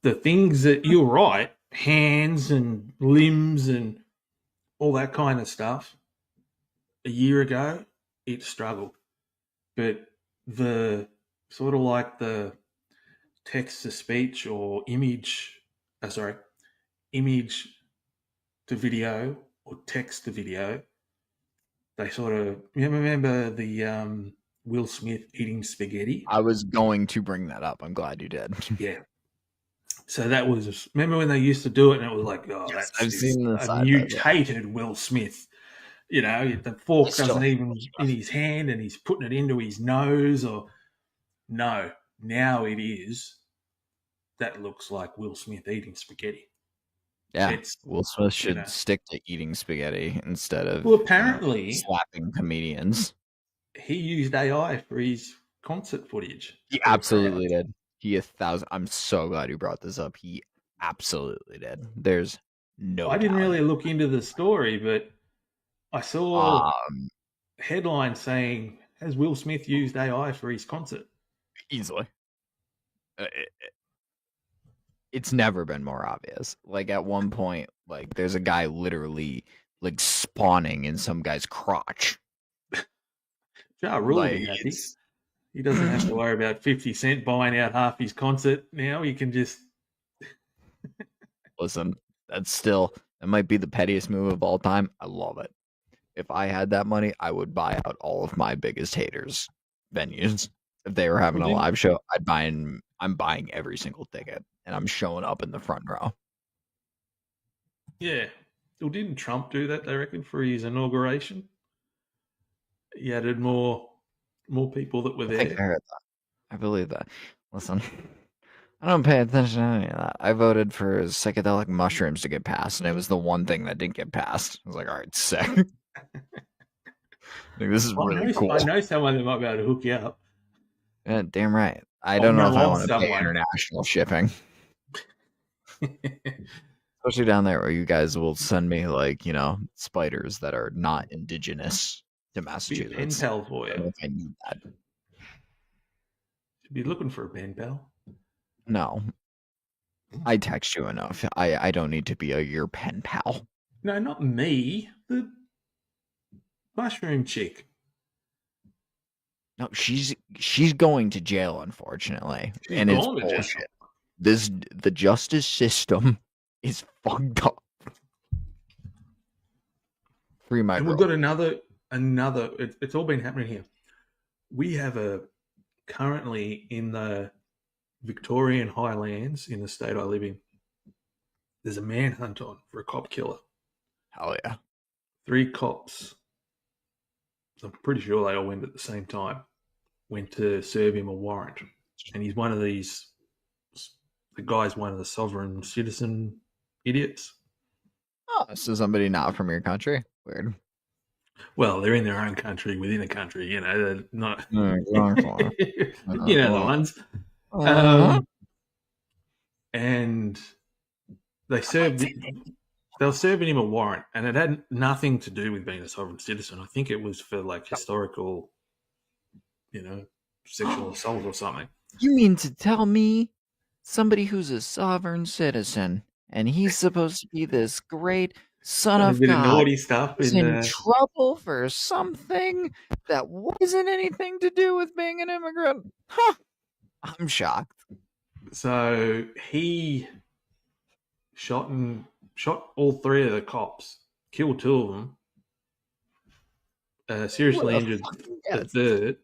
Speaker 1: the things that you're right, hands and limbs and all that kind of stuff, a year ago, it struggled. But the sort of like the text to speech or image to video or text to video, they sort of, you remember the Will Smith eating spaghetti?
Speaker 2: I was going to bring that up. I'm glad you did.
Speaker 1: Yeah. So that was, remember when they used to do it and it was like, oh,
Speaker 2: Yes,
Speaker 1: that's
Speaker 2: I've
Speaker 1: just
Speaker 2: seen the
Speaker 1: a
Speaker 2: side by side.
Speaker 1: mutated Will Smith. The
Speaker 2: He
Speaker 1: fork
Speaker 2: still
Speaker 1: doesn't
Speaker 2: handles
Speaker 1: even in
Speaker 2: rough.
Speaker 1: his hand and he's putting it into his nose or no. Now it is that looks like Will Smith eating spaghetti.
Speaker 2: Yeah,
Speaker 1: It's,
Speaker 2: Will Smith
Speaker 1: you
Speaker 2: should
Speaker 1: know,
Speaker 2: stick to eating spaghetti instead of,
Speaker 1: well, apparently
Speaker 2: slapping comedians.
Speaker 1: he used AI for his concert footage
Speaker 2: He
Speaker 1: for the crowd.
Speaker 2: absolutely did. He 1,000 I'm so glad you brought this up. He absolutely did. There's no
Speaker 1: I didn't
Speaker 2: doubt.
Speaker 1: really look into the story, but I saw
Speaker 2: Um,
Speaker 1: headlines saying, "Has Will Smith used AI for his concert?"
Speaker 2: Easily. It's never been more obvious. Like, at one point, like, there's a guy literally, like, spawning in some guy's crotch.
Speaker 1: Ja Rule will
Speaker 2: Like,
Speaker 1: be happy.
Speaker 2: it's
Speaker 1: He doesn't have to worry about 50 Cent buying out half his concert now. He can just.
Speaker 2: listen, that's still that might be the pettiest move of all time. I love it. If I had that money, I would buy out all of my biggest haters venues. If they were having
Speaker 1: Well,
Speaker 2: a
Speaker 1: didn't.
Speaker 2: live show, I'm buying every single ticket and I'm showing up in the front row.
Speaker 1: Yeah. Well, didn't Trump do that, they reckon, for his inauguration? He added more people that were
Speaker 2: I think I
Speaker 1: there.
Speaker 2: heard that. I believe that. Listen, I don't pay attention to any of that. I voted for psychedelic mushrooms to get passed, and it was the one thing that didn't get passed. I was like, all right, sick. Like, this is
Speaker 1: I
Speaker 2: really
Speaker 1: know,
Speaker 2: cool.
Speaker 1: I know someone that might be able to hook you up.
Speaker 2: Yeah, damn right. I
Speaker 1: I
Speaker 2: don't know if I
Speaker 1: know of
Speaker 2: want to pay
Speaker 1: someone.
Speaker 2: international shipping. Especially down there where you guys will send me, like, spiders that are not indigenous to
Speaker 1: Be a pen
Speaker 2: Massachusetts.
Speaker 1: pal for
Speaker 2: I
Speaker 1: you.
Speaker 2: don't know if I need that.
Speaker 1: Should be looking for a pen pal.
Speaker 2: No, I text you enough. I don't need to be your pen pal.
Speaker 1: No, not me. The mushroom chick.
Speaker 2: No, she's going to jail, unfortunately,
Speaker 1: She's
Speaker 2: and it's
Speaker 1: gone to jail.
Speaker 2: bullshit. The justice system is fucked up. Free my
Speaker 1: And we've
Speaker 2: girl.
Speaker 1: got another. It's all been happening here. We have a currently in the Victorian Highlands in the state I live in. There's a manhunt on for a cop killer.
Speaker 2: Hell yeah.
Speaker 1: 3 cops. I'm pretty sure they all went at the same time. Went to serve him a warrant, and he's one of these. The guy's one of the sovereign citizen idiots.
Speaker 2: Oh, so somebody not from your country? Weird.
Speaker 1: Well, they're in their own country within a country. They're not.
Speaker 2: Exactly.
Speaker 1: You know the ones.
Speaker 2: Uh,
Speaker 1: Um, and they
Speaker 2: I might
Speaker 1: served.
Speaker 2: say that.
Speaker 1: They were serving him a warrant, and it had nothing to do with being a sovereign citizen. I think it was for like historical, you know, sexual assault or something.
Speaker 2: You mean to tell me somebody who's a sovereign citizen and he's supposed to be this great son
Speaker 1: Done a
Speaker 2: of
Speaker 1: bit of
Speaker 2: God
Speaker 1: naughty stuff
Speaker 2: is
Speaker 1: in
Speaker 2: in trouble for something that wasn't anything to do with being an immigrant? Huh. I'm shocked.
Speaker 1: so he shot all 3 of the cops, killed 2 of them,
Speaker 2: What
Speaker 1: seriously
Speaker 2: a
Speaker 1: injured
Speaker 2: fucking
Speaker 1: the
Speaker 2: guess.
Speaker 1: third,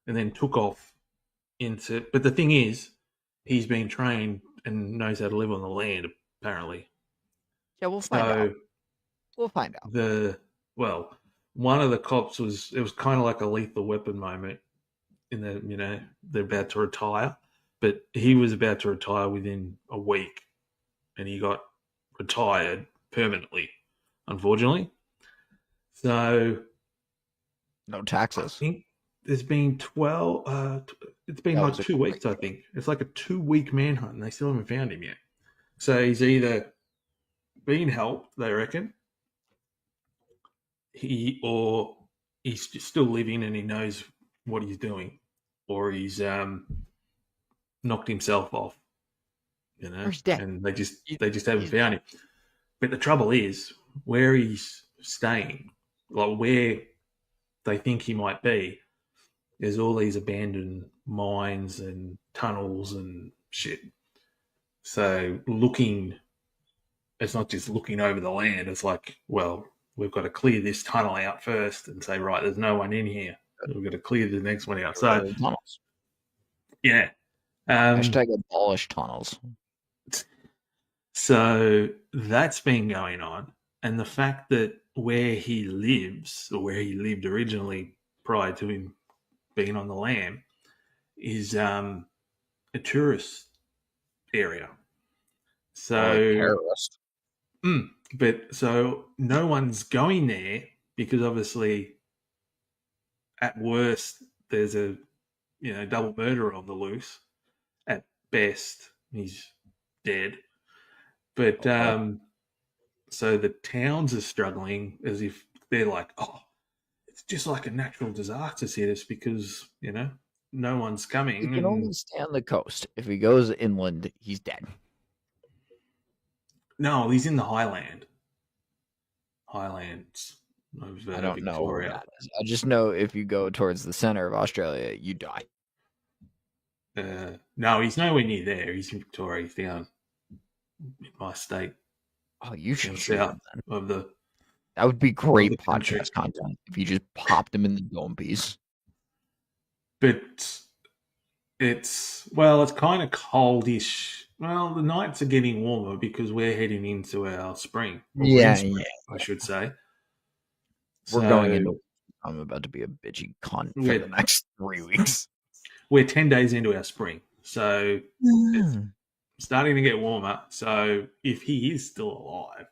Speaker 1: and then took off into. But the thing is, he's been trained and knows how to live on the land, apparently.
Speaker 2: Yeah, we'll find out.
Speaker 1: So
Speaker 2: We'll find out.
Speaker 1: the well, one of the cops was. It was kind of like a lethal weapon moment in that they're about to retire, but he was about to retire within a week, and he got retired permanently, unfortunately. So
Speaker 2: No
Speaker 1: I
Speaker 2: taxes.
Speaker 1: think there's been 12. It's been
Speaker 2: That
Speaker 1: like
Speaker 2: was a
Speaker 1: 2 weeks.
Speaker 2: great
Speaker 1: I think it's like a 2 week manhunt, and they still haven't found him yet. So he's either been helped, they reckon, or he's just still living and he knows what he's doing, or he's knocked himself off,
Speaker 2: or he's dead.
Speaker 1: and they just
Speaker 2: He-
Speaker 1: they just haven't
Speaker 2: He's
Speaker 1: found
Speaker 2: dead.
Speaker 1: him. But the trouble is where he's staying, like where they think he might be. There's all these abandoned mines and tunnels and shit. So it's not just looking over the land. It's like, well, we've got to clear this tunnel out first and say, right, there's no one in here. We've got to clear the next one out.
Speaker 2: Get rid
Speaker 1: So,
Speaker 2: of the tunnels.
Speaker 1: yeah. Um,
Speaker 2: Hashtag abolish tunnels.
Speaker 1: so that's been going on. And the fact that where he lives, or where he lived originally prior to him being on the lam, is a tourist area.
Speaker 2: More like
Speaker 1: So,
Speaker 2: terrorist.
Speaker 1: but so no one's going there because obviously, at worst, there's a double murderer on the loose. At best, he's dead. But
Speaker 2: Okay.
Speaker 1: so the towns are struggling as if they're like, oh, it's just like a natural disaster status because no one's
Speaker 2: He
Speaker 1: coming,
Speaker 2: can
Speaker 1: and
Speaker 2: only stay on the coast. If he goes inland, he's dead.
Speaker 1: no, he's in the highlands of
Speaker 2: I don't know where
Speaker 1: Victoria.
Speaker 2: that is. I just know if you go towards the center of Australia, you die.
Speaker 1: No, he's nowhere near there. He's in Victoria. He's down in my state,
Speaker 2: Oh, you
Speaker 1: down
Speaker 2: should shoot
Speaker 1: south
Speaker 2: him then.
Speaker 1: of the
Speaker 2: That would be
Speaker 1: of
Speaker 2: great
Speaker 1: the country.
Speaker 2: podcast content if you just popped him in the dome piece.
Speaker 1: But it's kind of coldish. Well, the nights are getting warmer because we're heading into our spring, or we're in
Speaker 2: Yeah,
Speaker 1: spring,
Speaker 2: yeah.
Speaker 1: I should say.
Speaker 2: We're going
Speaker 1: So
Speaker 2: into. I'm about to be a bitchy cunt for the
Speaker 1: we're
Speaker 2: next 3 weeks.
Speaker 1: we're 10 days into our spring, so it's
Speaker 2: Mm.
Speaker 1: starting to get warmer. So if he is still alive,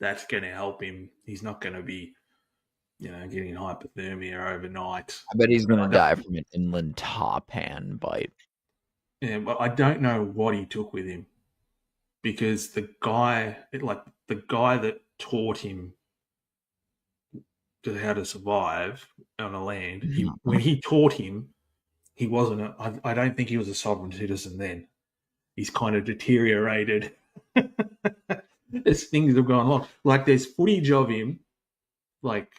Speaker 1: that's going to help him. He's not going to be, getting hypothermia overnight.
Speaker 2: I bet he's
Speaker 1: And
Speaker 2: gonna die from an inland top hand bite.
Speaker 1: yeah, but I don't know what he took with him because the guy that taught him to how to survive on a land, when he taught him, he wasn't. I don't think he was a sovereign citizen then. He's kind of deteriorated as things have gone along. Like there's footage of him, like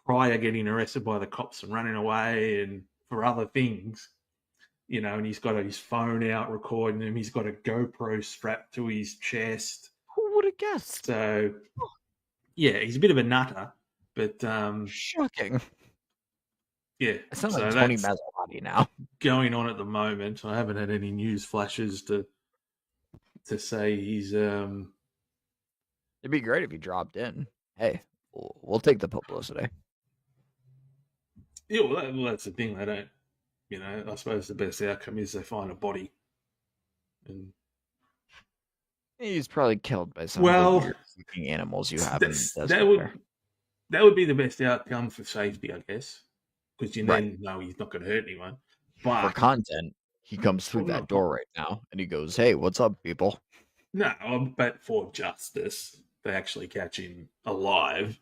Speaker 1: prior getting arrested by the cops and running away and for other things, and he's got his phone out recording him. He's got a GoPro strapped to his chest.
Speaker 2: Who would have guessed?
Speaker 1: So yeah, he's a bit of a nutter, but
Speaker 2: Shocking.
Speaker 1: yeah.
Speaker 2: I sound like
Speaker 1: So
Speaker 2: Tony
Speaker 1: that's
Speaker 2: Maserati now.
Speaker 1: going on at the moment. I haven't had any news flashes to say he's
Speaker 2: It'd be great if he dropped in. Hey, we'll take the publicity.
Speaker 1: yeah. Well, that's the thing. They don't. I suppose the best outcome is they find a body. And
Speaker 2: He's probably killed by some of the
Speaker 1: well,
Speaker 2: weird freaking animals you have in the
Speaker 1: that's,
Speaker 2: desert there.
Speaker 1: that would be the best outcome for safety, I guess, because you
Speaker 2: Right.
Speaker 1: then know he's not going to hurt anyone.
Speaker 2: For
Speaker 1: But
Speaker 2: content, he comes through
Speaker 1: well,
Speaker 2: that door right now and he goes, "Hey, what's up, people?"
Speaker 1: no, but for justice, they actually catch him alive,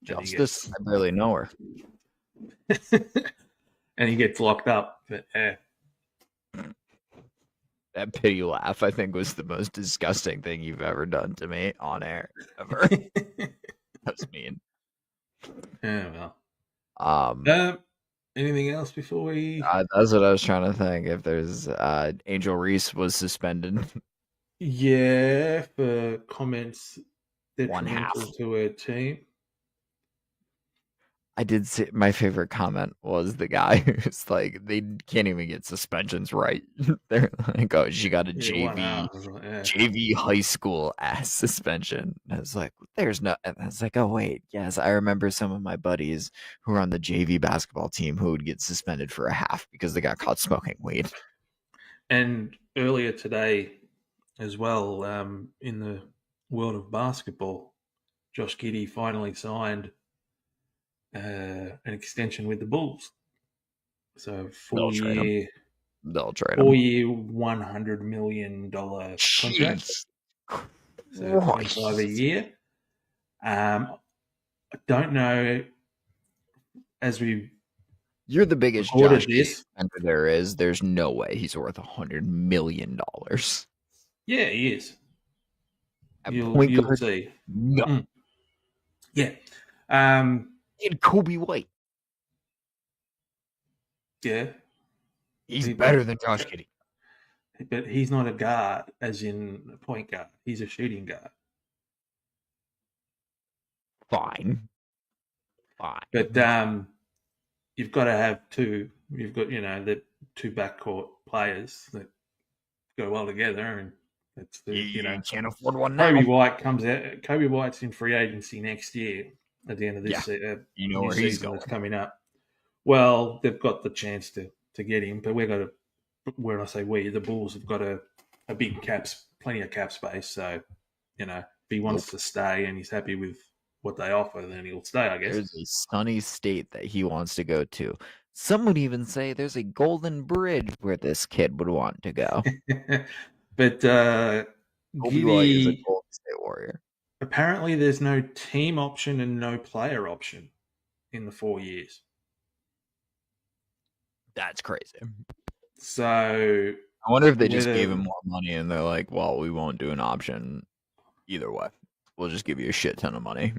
Speaker 1: and he
Speaker 2: Justice?
Speaker 1: gets
Speaker 2: I barely know her.
Speaker 1: and he gets locked up. But
Speaker 2: That pity laugh, I think, was the most disgusting thing you've ever done to me on air ever. That's mean.
Speaker 1: yeah, well.
Speaker 2: Um,
Speaker 1: Anything else before we?
Speaker 2: that's what I was trying to think. If there's Angel Reese was suspended
Speaker 1: Yeah, for comments
Speaker 2: one half.
Speaker 1: detrimental to her team.
Speaker 2: I did see my favorite comment was the guy who's like, they can't even get suspensions right. They're like, oh, she got a
Speaker 1: Yeah, one half. I was like, yeah.
Speaker 2: JV high school ass suspension. And I was like, there's no, and I was like, oh, wait, yes, I remember some of my buddies who were on the JV basketball team who would get suspended for a half because they got caught smoking weed.
Speaker 1: And earlier today, as well, in the world of basketball, Josh Giddey finally signed an extension with the Bulls. So
Speaker 2: They'll trade him.
Speaker 1: 4-year,
Speaker 2: They'll trade him.
Speaker 1: 4-year, $100 million contract.
Speaker 2: Jeez.
Speaker 1: So 25 a year. I don't know. As we
Speaker 2: You're the biggest
Speaker 1: recorded
Speaker 2: Josh
Speaker 1: this,
Speaker 2: there is. There's no way he's worth $100 million.
Speaker 1: yeah, he is.
Speaker 2: At
Speaker 1: You'll
Speaker 2: point guard,
Speaker 1: see.
Speaker 2: no.
Speaker 1: Yeah.
Speaker 2: And Kobe White.
Speaker 1: Yeah.
Speaker 2: He's better than Josh Giddey.
Speaker 1: But he's not a guard, as in a point guard. He's a shooting guard.
Speaker 2: Fine.
Speaker 1: But you've got to have two. You've got the two backcourt players that go well together, and that's the
Speaker 2: you can't afford one now.
Speaker 1: Kobe White comes out. Kobe White's in free agency next year at the end of this
Speaker 2: you know
Speaker 1: new
Speaker 2: where he's
Speaker 1: season
Speaker 2: going.
Speaker 1: that's coming up. Well, they've got the chance to get him, but we've got to when I say we, the Bulls have got a big plenty of cap space. So, if he wants
Speaker 2: Nope.
Speaker 1: to stay and he's happy with what they offer, then he'll stay, I guess.
Speaker 2: There's a sunny state that he wants to go to. Some would even say there's a golden bridge where this kid would want to go.
Speaker 1: But
Speaker 2: Kobe White is a
Speaker 1: Giddy,
Speaker 2: Golden State Warrior.
Speaker 1: apparently there's no team option and no player option in the 4 years.
Speaker 2: That's crazy.
Speaker 1: So
Speaker 2: I wonder if they just gave him
Speaker 1: whether
Speaker 2: more money and they're like, well, we won't do an option either way. We'll just give you a shit ton of money.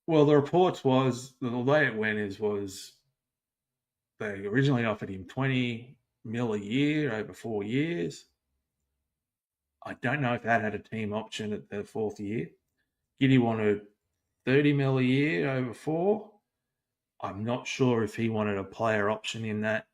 Speaker 1: well, the reports was the way it went was they originally offered him 20 mil a year over 4 years. I don't know if that had a team option at the fourth year. Giddy wanted 30 mil a year over four. I'm not sure if he wanted a player option in that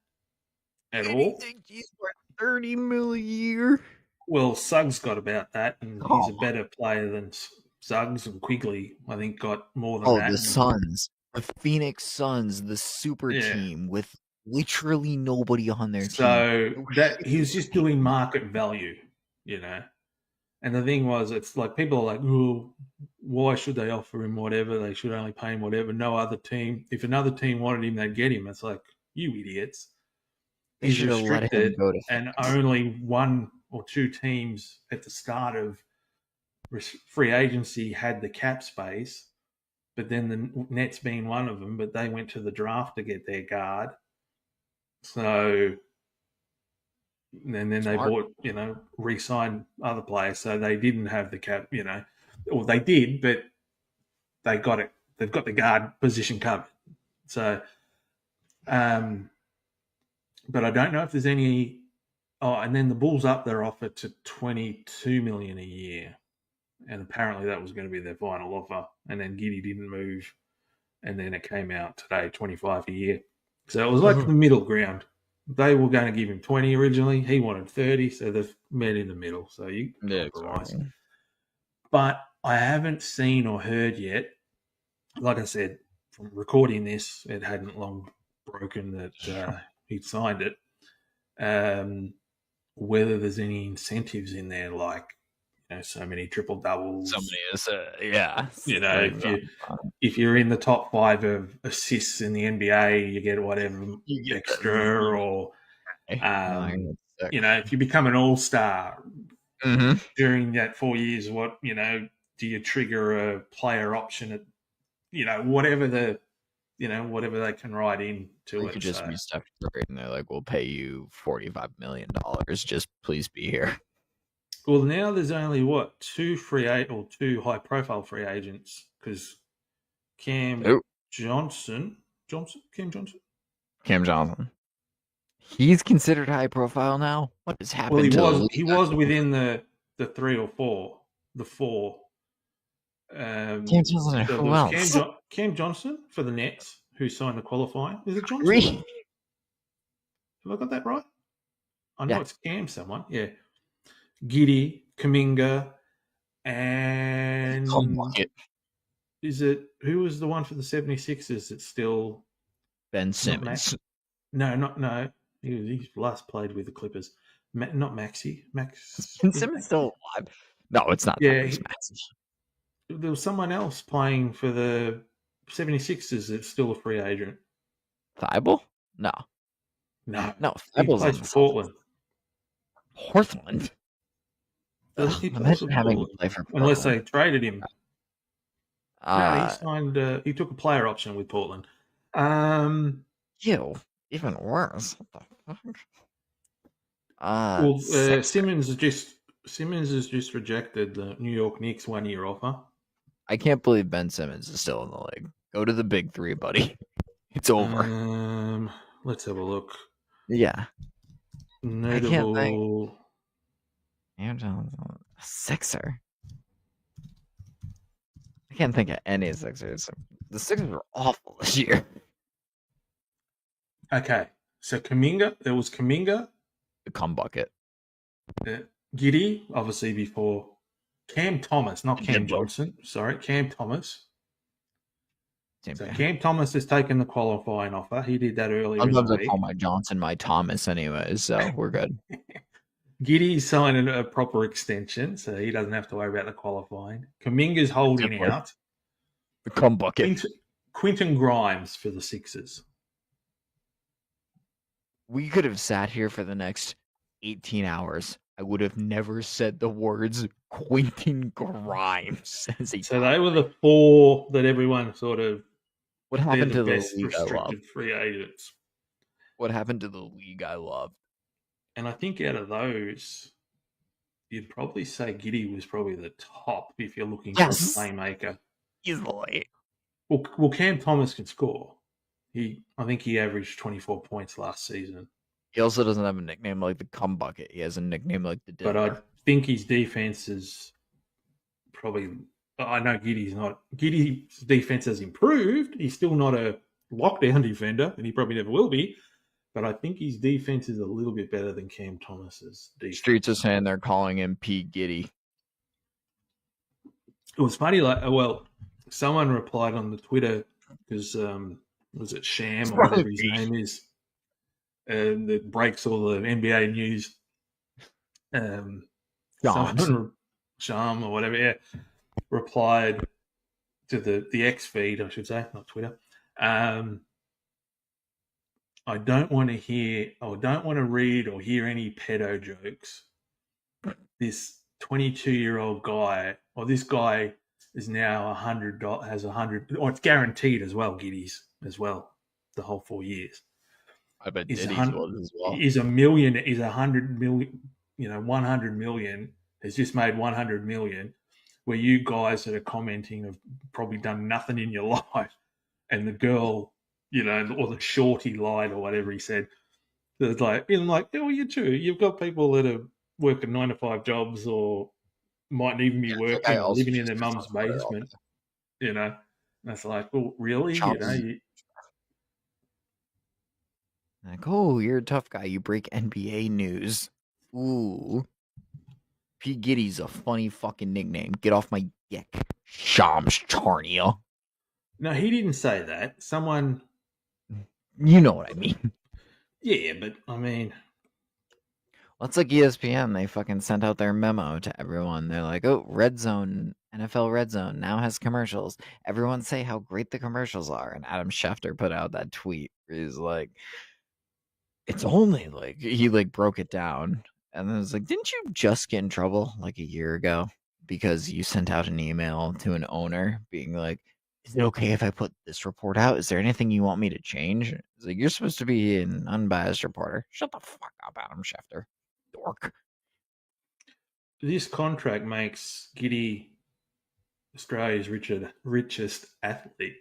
Speaker 1: at all.
Speaker 2: Think he's worth 30 mil a year?
Speaker 1: Well, Suggs got about that, and he's a
Speaker 2: Oh,
Speaker 1: better player than Suggs, and Quigley, I think, got more than
Speaker 2: oh,
Speaker 1: that.
Speaker 2: the Suns, the Phoenix Suns, the super
Speaker 1: Yeah.
Speaker 2: team with literally nobody on their team.
Speaker 1: So that he was just doing market value, you know. And the thing was, it's like people are like, "Oh, why should they offer him whatever? They should only pay him whatever." No other team. If another team wanted him, they'd get him. It's like, you idiots.
Speaker 2: They
Speaker 1: He's
Speaker 2: should have let him
Speaker 1: restricted,
Speaker 2: go to
Speaker 1: and
Speaker 2: Phoenix.
Speaker 1: only one or two teams at the start of free agency had the cap space. But then the Nets being one of them, but they went to the draft to get their guard. So and then they
Speaker 2: Smart.
Speaker 1: bought, re-signed other players, so they didn't have the cap, or they did, but they got it. They've got the guard position covered. So, but I don't know if there's any. Oh, and then the Bulls up their offer to 22 million a year, and apparently that was going to be their final offer. And then Giddy didn't move, and then it came out today 25 a year. So it was like the middle ground. They were going to give him 20 originally. He wanted 30, so they've met in the middle. So you
Speaker 2: Yeah,
Speaker 1: compromise.
Speaker 2: exactly.
Speaker 1: But I haven't seen or heard yet. Like I said, from recording this, it hadn't long broken that he'd signed it. Whether there's any incentives in there, like so many triple doubles.
Speaker 2: Somebody is, yeah.
Speaker 1: If you're in the top 5 of assists in the NBA, you get whatever
Speaker 2: You get
Speaker 1: extra, or if you become an all-star
Speaker 2: Mm-hmm.
Speaker 1: during that 4 years, what do you trigger a player option at whatever whatever they can write into
Speaker 2: It
Speaker 1: it.
Speaker 2: could just
Speaker 1: So.
Speaker 2: be Steph Curry, and they're like, "We'll pay you $45 million. Just please be here."
Speaker 1: Well, now there's only two high-profile free agents because Cam
Speaker 2: Oh,
Speaker 1: Johnson,
Speaker 2: Cam Johnson. He's considered high profile now. What has happened
Speaker 1: Well,
Speaker 2: to the league?
Speaker 1: he was within the 3 or 4, the 4.
Speaker 2: Cam Johnson.
Speaker 1: So
Speaker 2: Who
Speaker 1: there was
Speaker 2: else?
Speaker 1: Cam Johnson for the Nets, who signed the qualifying. Is it Johnson?
Speaker 2: Three.
Speaker 1: Have I got that right? I know
Speaker 2: Yeah.
Speaker 1: it's Cam someone. Yeah. Giddy, Kaminga, and is it who was the one for the 76ers that's still
Speaker 2: Ben Simmons?
Speaker 1: No. He last played with the Clippers. Not Maxi.
Speaker 2: Ben Simmons still alive? No, it's not.
Speaker 1: Yeah,
Speaker 2: Maxi.
Speaker 1: There was someone else playing for the 76ers that's still a free agent.
Speaker 2: Thibault? No.
Speaker 1: He plays for Portland.
Speaker 2: Portland? Imagine having to play for Portland.
Speaker 1: Unless they traded him. No, he signed. He took a player option with Portland.
Speaker 2: Ew, even worse. What the fuck?
Speaker 1: Simmons has just rejected the New York Knicks 1-year offer.
Speaker 2: I can't believe Ben Simmons is still in the league. Go to the big 3, buddy. It's over.
Speaker 1: Let's have a look.
Speaker 2: Yeah.
Speaker 1: Notable.
Speaker 2: Sixer. I can't think of any Sixers. The Sixers were awful this year.
Speaker 1: Okay, so Kaminga. There was Kaminga.
Speaker 2: The cum bucket.
Speaker 1: Giddy, obviously before. Cam Thomas, not Cam Johnson. Sorry, Cam Thomas.
Speaker 2: Same
Speaker 1: So
Speaker 2: thing.
Speaker 1: Cam Thomas has taken the qualifying offer. He did that earlier in the
Speaker 2: Sometimes I call
Speaker 1: week.
Speaker 2: my Johnson my Thomas anyways, so we're good.
Speaker 1: Giddy's signing a proper extension, so he doesn't have to worry about the qualifying. Kaminga's holding
Speaker 2: Simply
Speaker 1: out.
Speaker 2: the cum bucket.
Speaker 1: Quinton Grimes for the Sixers.
Speaker 2: We could have sat here for the next 18 hours. I would have never said the words Quentin Grimes as a
Speaker 1: So
Speaker 2: top
Speaker 1: they were
Speaker 2: three.
Speaker 1: the four that everyone sort of,
Speaker 2: What
Speaker 1: they're
Speaker 2: happened
Speaker 1: the
Speaker 2: to the
Speaker 1: best
Speaker 2: league I love?
Speaker 1: restricted free agents.
Speaker 2: What happened to the league I love?
Speaker 1: And I think out of those, you'd probably say Giddy was probably the top if you're looking for a
Speaker 2: Yes,
Speaker 1: playmaker.
Speaker 2: easily.
Speaker 1: Well, Cam Thomas can score. I think he averaged 24 points last season.
Speaker 2: He also doesn't have a nickname like the cum bucket. He has a nickname like the
Speaker 1: But I
Speaker 2: diddler.
Speaker 1: think his defense is probably. I know Giddy's not. Giddy's defense has improved. He's still not a lockdown defender, and he probably never will be. But I think his defense is a little bit better than Cam Thomas's
Speaker 2: Streets are
Speaker 1: defense.
Speaker 2: saying they're calling him P. Giddy.
Speaker 1: It was funny, like, well, someone replied on the Twitter because was it Sham
Speaker 2: It's
Speaker 1: or
Speaker 2: probably
Speaker 1: whatever his
Speaker 2: me.
Speaker 1: name is, that breaks all the NBA news.
Speaker 2: Joms.
Speaker 1: Someone, Sham or whatever, yeah, replied to the X feed, I should say, not Twitter. I don't want to hear or don't want to read or hear any pedo jokes. This 22-year-old guy, or this guy is now $100, has 100, or it's guaranteed as well, Giddies as well, the whole 4 years.
Speaker 2: I bet
Speaker 1: Is
Speaker 2: Diddy's was as well.
Speaker 1: is a million, is 100 million, 100 million, has just made 100 million, where you guys that are commenting have probably done nothing in your life. And the girl, or the shorty lied or whatever he said. There's like, oh, you too. You've got people that are working 9 to 5 jobs or mightn't even be
Speaker 2: Yeah, that guy
Speaker 1: working or
Speaker 2: also
Speaker 1: living in
Speaker 2: just
Speaker 1: their
Speaker 2: sits on
Speaker 1: mum's
Speaker 2: Twitter all
Speaker 1: basement,
Speaker 2: day.
Speaker 1: you know. And it's like, well, really?
Speaker 2: Chomps like, oh, you're a tough guy. You break NBA news. Ooh. P. Giddy's a funny fucking nickname. Get off my dick. Shams Charnia.
Speaker 1: No, he didn't say that. Someone,
Speaker 2: You know what I mean.
Speaker 1: yeah, but I mean,
Speaker 2: Well, it's like ESPN. They fucking sent out their memo to everyone. They're like, oh, Red Zone, NFL Red Zone now has commercials. Everyone say how great the commercials are. And Adam Schefter put out that tweet where he's like, it's only like, he like broke it down. And then it was like, didn't you just get in trouble like a year ago because you sent out an email to an owner being like, is it okay if I put this report out? Is there anything you want me to change? It's like, you're supposed to be an unbiased reporter. Shut the fuck up, Adam Schefter. Dork.
Speaker 1: this contract makes Giddy Australia's richest athlete.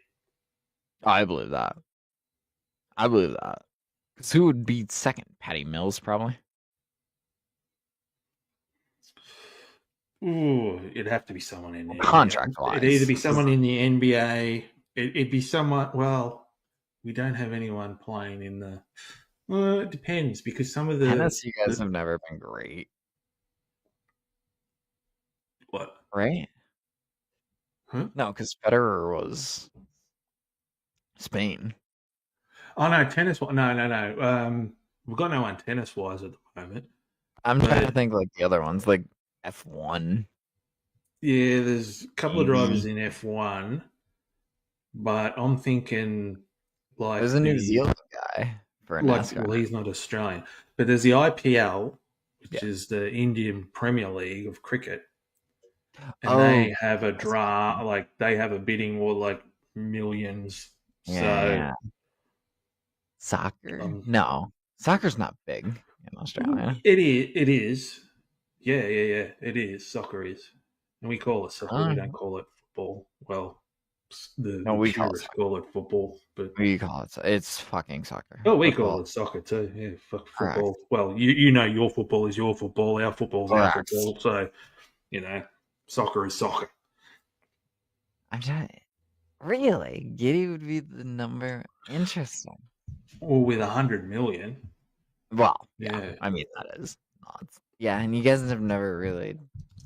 Speaker 2: I believe that. I believe that. Because who would be second? Patty Mills, probably.
Speaker 1: Ooh, it'd have to be someone in the NBA.
Speaker 2: Contract
Speaker 1: It'd either
Speaker 2: wise.
Speaker 1: be someone in the NBA. It'd be someone. Well, we don't have anyone playing in the. Well, it depends because some of
Speaker 2: Tennis, you guys
Speaker 1: the
Speaker 2: have never been great,
Speaker 1: what?
Speaker 2: right?
Speaker 1: Huh?
Speaker 2: No, because Federer was Spain.
Speaker 1: Oh no, tennis. No. We've got no one tennis wise at the moment.
Speaker 2: I'm trying to
Speaker 1: But
Speaker 2: think like the other ones, like F1,
Speaker 1: yeah, there's a couple of drivers
Speaker 2: maybe.
Speaker 1: in F1, but I'm thinking
Speaker 2: There's
Speaker 1: like
Speaker 2: a New
Speaker 1: the
Speaker 2: Zealand guy for a
Speaker 1: well,
Speaker 2: NASCAR.
Speaker 1: he's not Australian, but there's the IPL,
Speaker 2: Yeah.
Speaker 1: which is the Indian Premier League of cricket, and
Speaker 2: Oh,
Speaker 1: they have a
Speaker 2: that's
Speaker 1: like they have a bidding war like millions. So
Speaker 2: yeah. Soccer?
Speaker 1: um,
Speaker 2: No, soccer's not big in Australia.
Speaker 1: it is, yeah, it is. Soccer is, and we call it soccer. We
Speaker 2: Uh,
Speaker 1: don't call it football. Well,
Speaker 2: no,
Speaker 1: the
Speaker 2: we call it
Speaker 1: purists
Speaker 2: soccer.
Speaker 1: call it football, but
Speaker 2: We call it. It's fucking soccer.
Speaker 1: oh, we call
Speaker 2: Football.
Speaker 1: it soccer too. Yeah, fuck
Speaker 2: Correct.
Speaker 1: football. Well, you know your football is your football. Our football's our
Speaker 2: Correct.
Speaker 1: football. So you know, soccer is soccer.
Speaker 2: I'm trying. Really? Giddy would be the number. Interesting.
Speaker 1: Or with 100 million.
Speaker 2: Well, yeah.
Speaker 1: Yeah.
Speaker 2: I mean, that is nuts. Yeah, and you guys have never really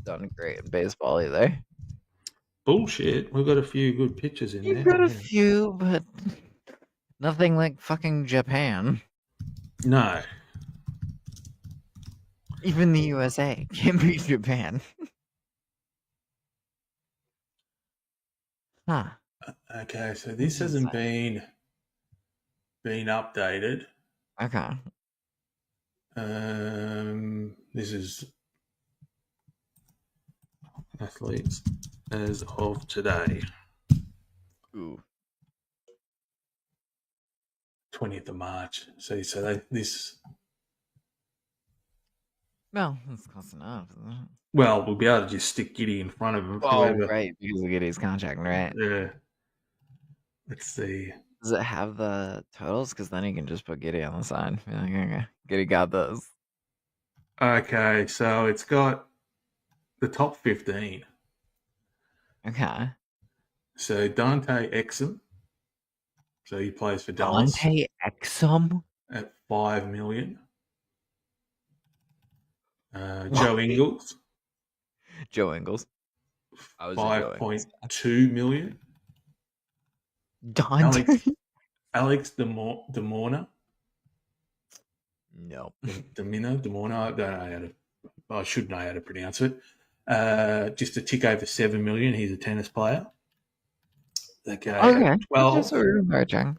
Speaker 2: done great in baseball either.
Speaker 1: Bullshit. We've got a few good pictures in
Speaker 2: You've
Speaker 1: there.
Speaker 2: got a
Speaker 1: Yeah.
Speaker 2: few, but nothing like fucking Japan.
Speaker 1: No.
Speaker 2: Even the USA can't beat Japan. Huh.
Speaker 1: Okay, so
Speaker 2: That's
Speaker 1: this hasn't
Speaker 2: insane.
Speaker 1: been updated.
Speaker 2: Okay.
Speaker 1: This is athletes as of today,
Speaker 2: Ooh.
Speaker 1: 20th of March. This.
Speaker 2: Well, that's close enough, isn't it?
Speaker 1: Well, we'll be able to just stick Giddy in front of him.
Speaker 2: Oh,
Speaker 1: Whoever.
Speaker 2: right, because we get his contract, right?
Speaker 1: Yeah. Let's see.
Speaker 2: Does it have the totals? Because then you can just put Giddy on the side. Be like, okay, Giddy got those.
Speaker 1: Okay, so it's got the top 15.
Speaker 2: Okay.
Speaker 1: So Dante Exum. So he plays for Dallas
Speaker 2: Dante Exum?
Speaker 1: at 5 million. Joe
Speaker 2: Wait.
Speaker 1: Ingles,
Speaker 2: Joe Ingles. I was a Joe Ingles guy.
Speaker 1: 5.2 million.
Speaker 2: Dante?
Speaker 1: Alex Alex Demorna.
Speaker 2: No.
Speaker 1: Demorna. I don't know how to. I should know how to pronounce it. Just a tick over 7 million. He's a tennis player. Okay,
Speaker 2: Okay.
Speaker 1: at
Speaker 2: Okay,
Speaker 1: 12.
Speaker 2: so we're merging.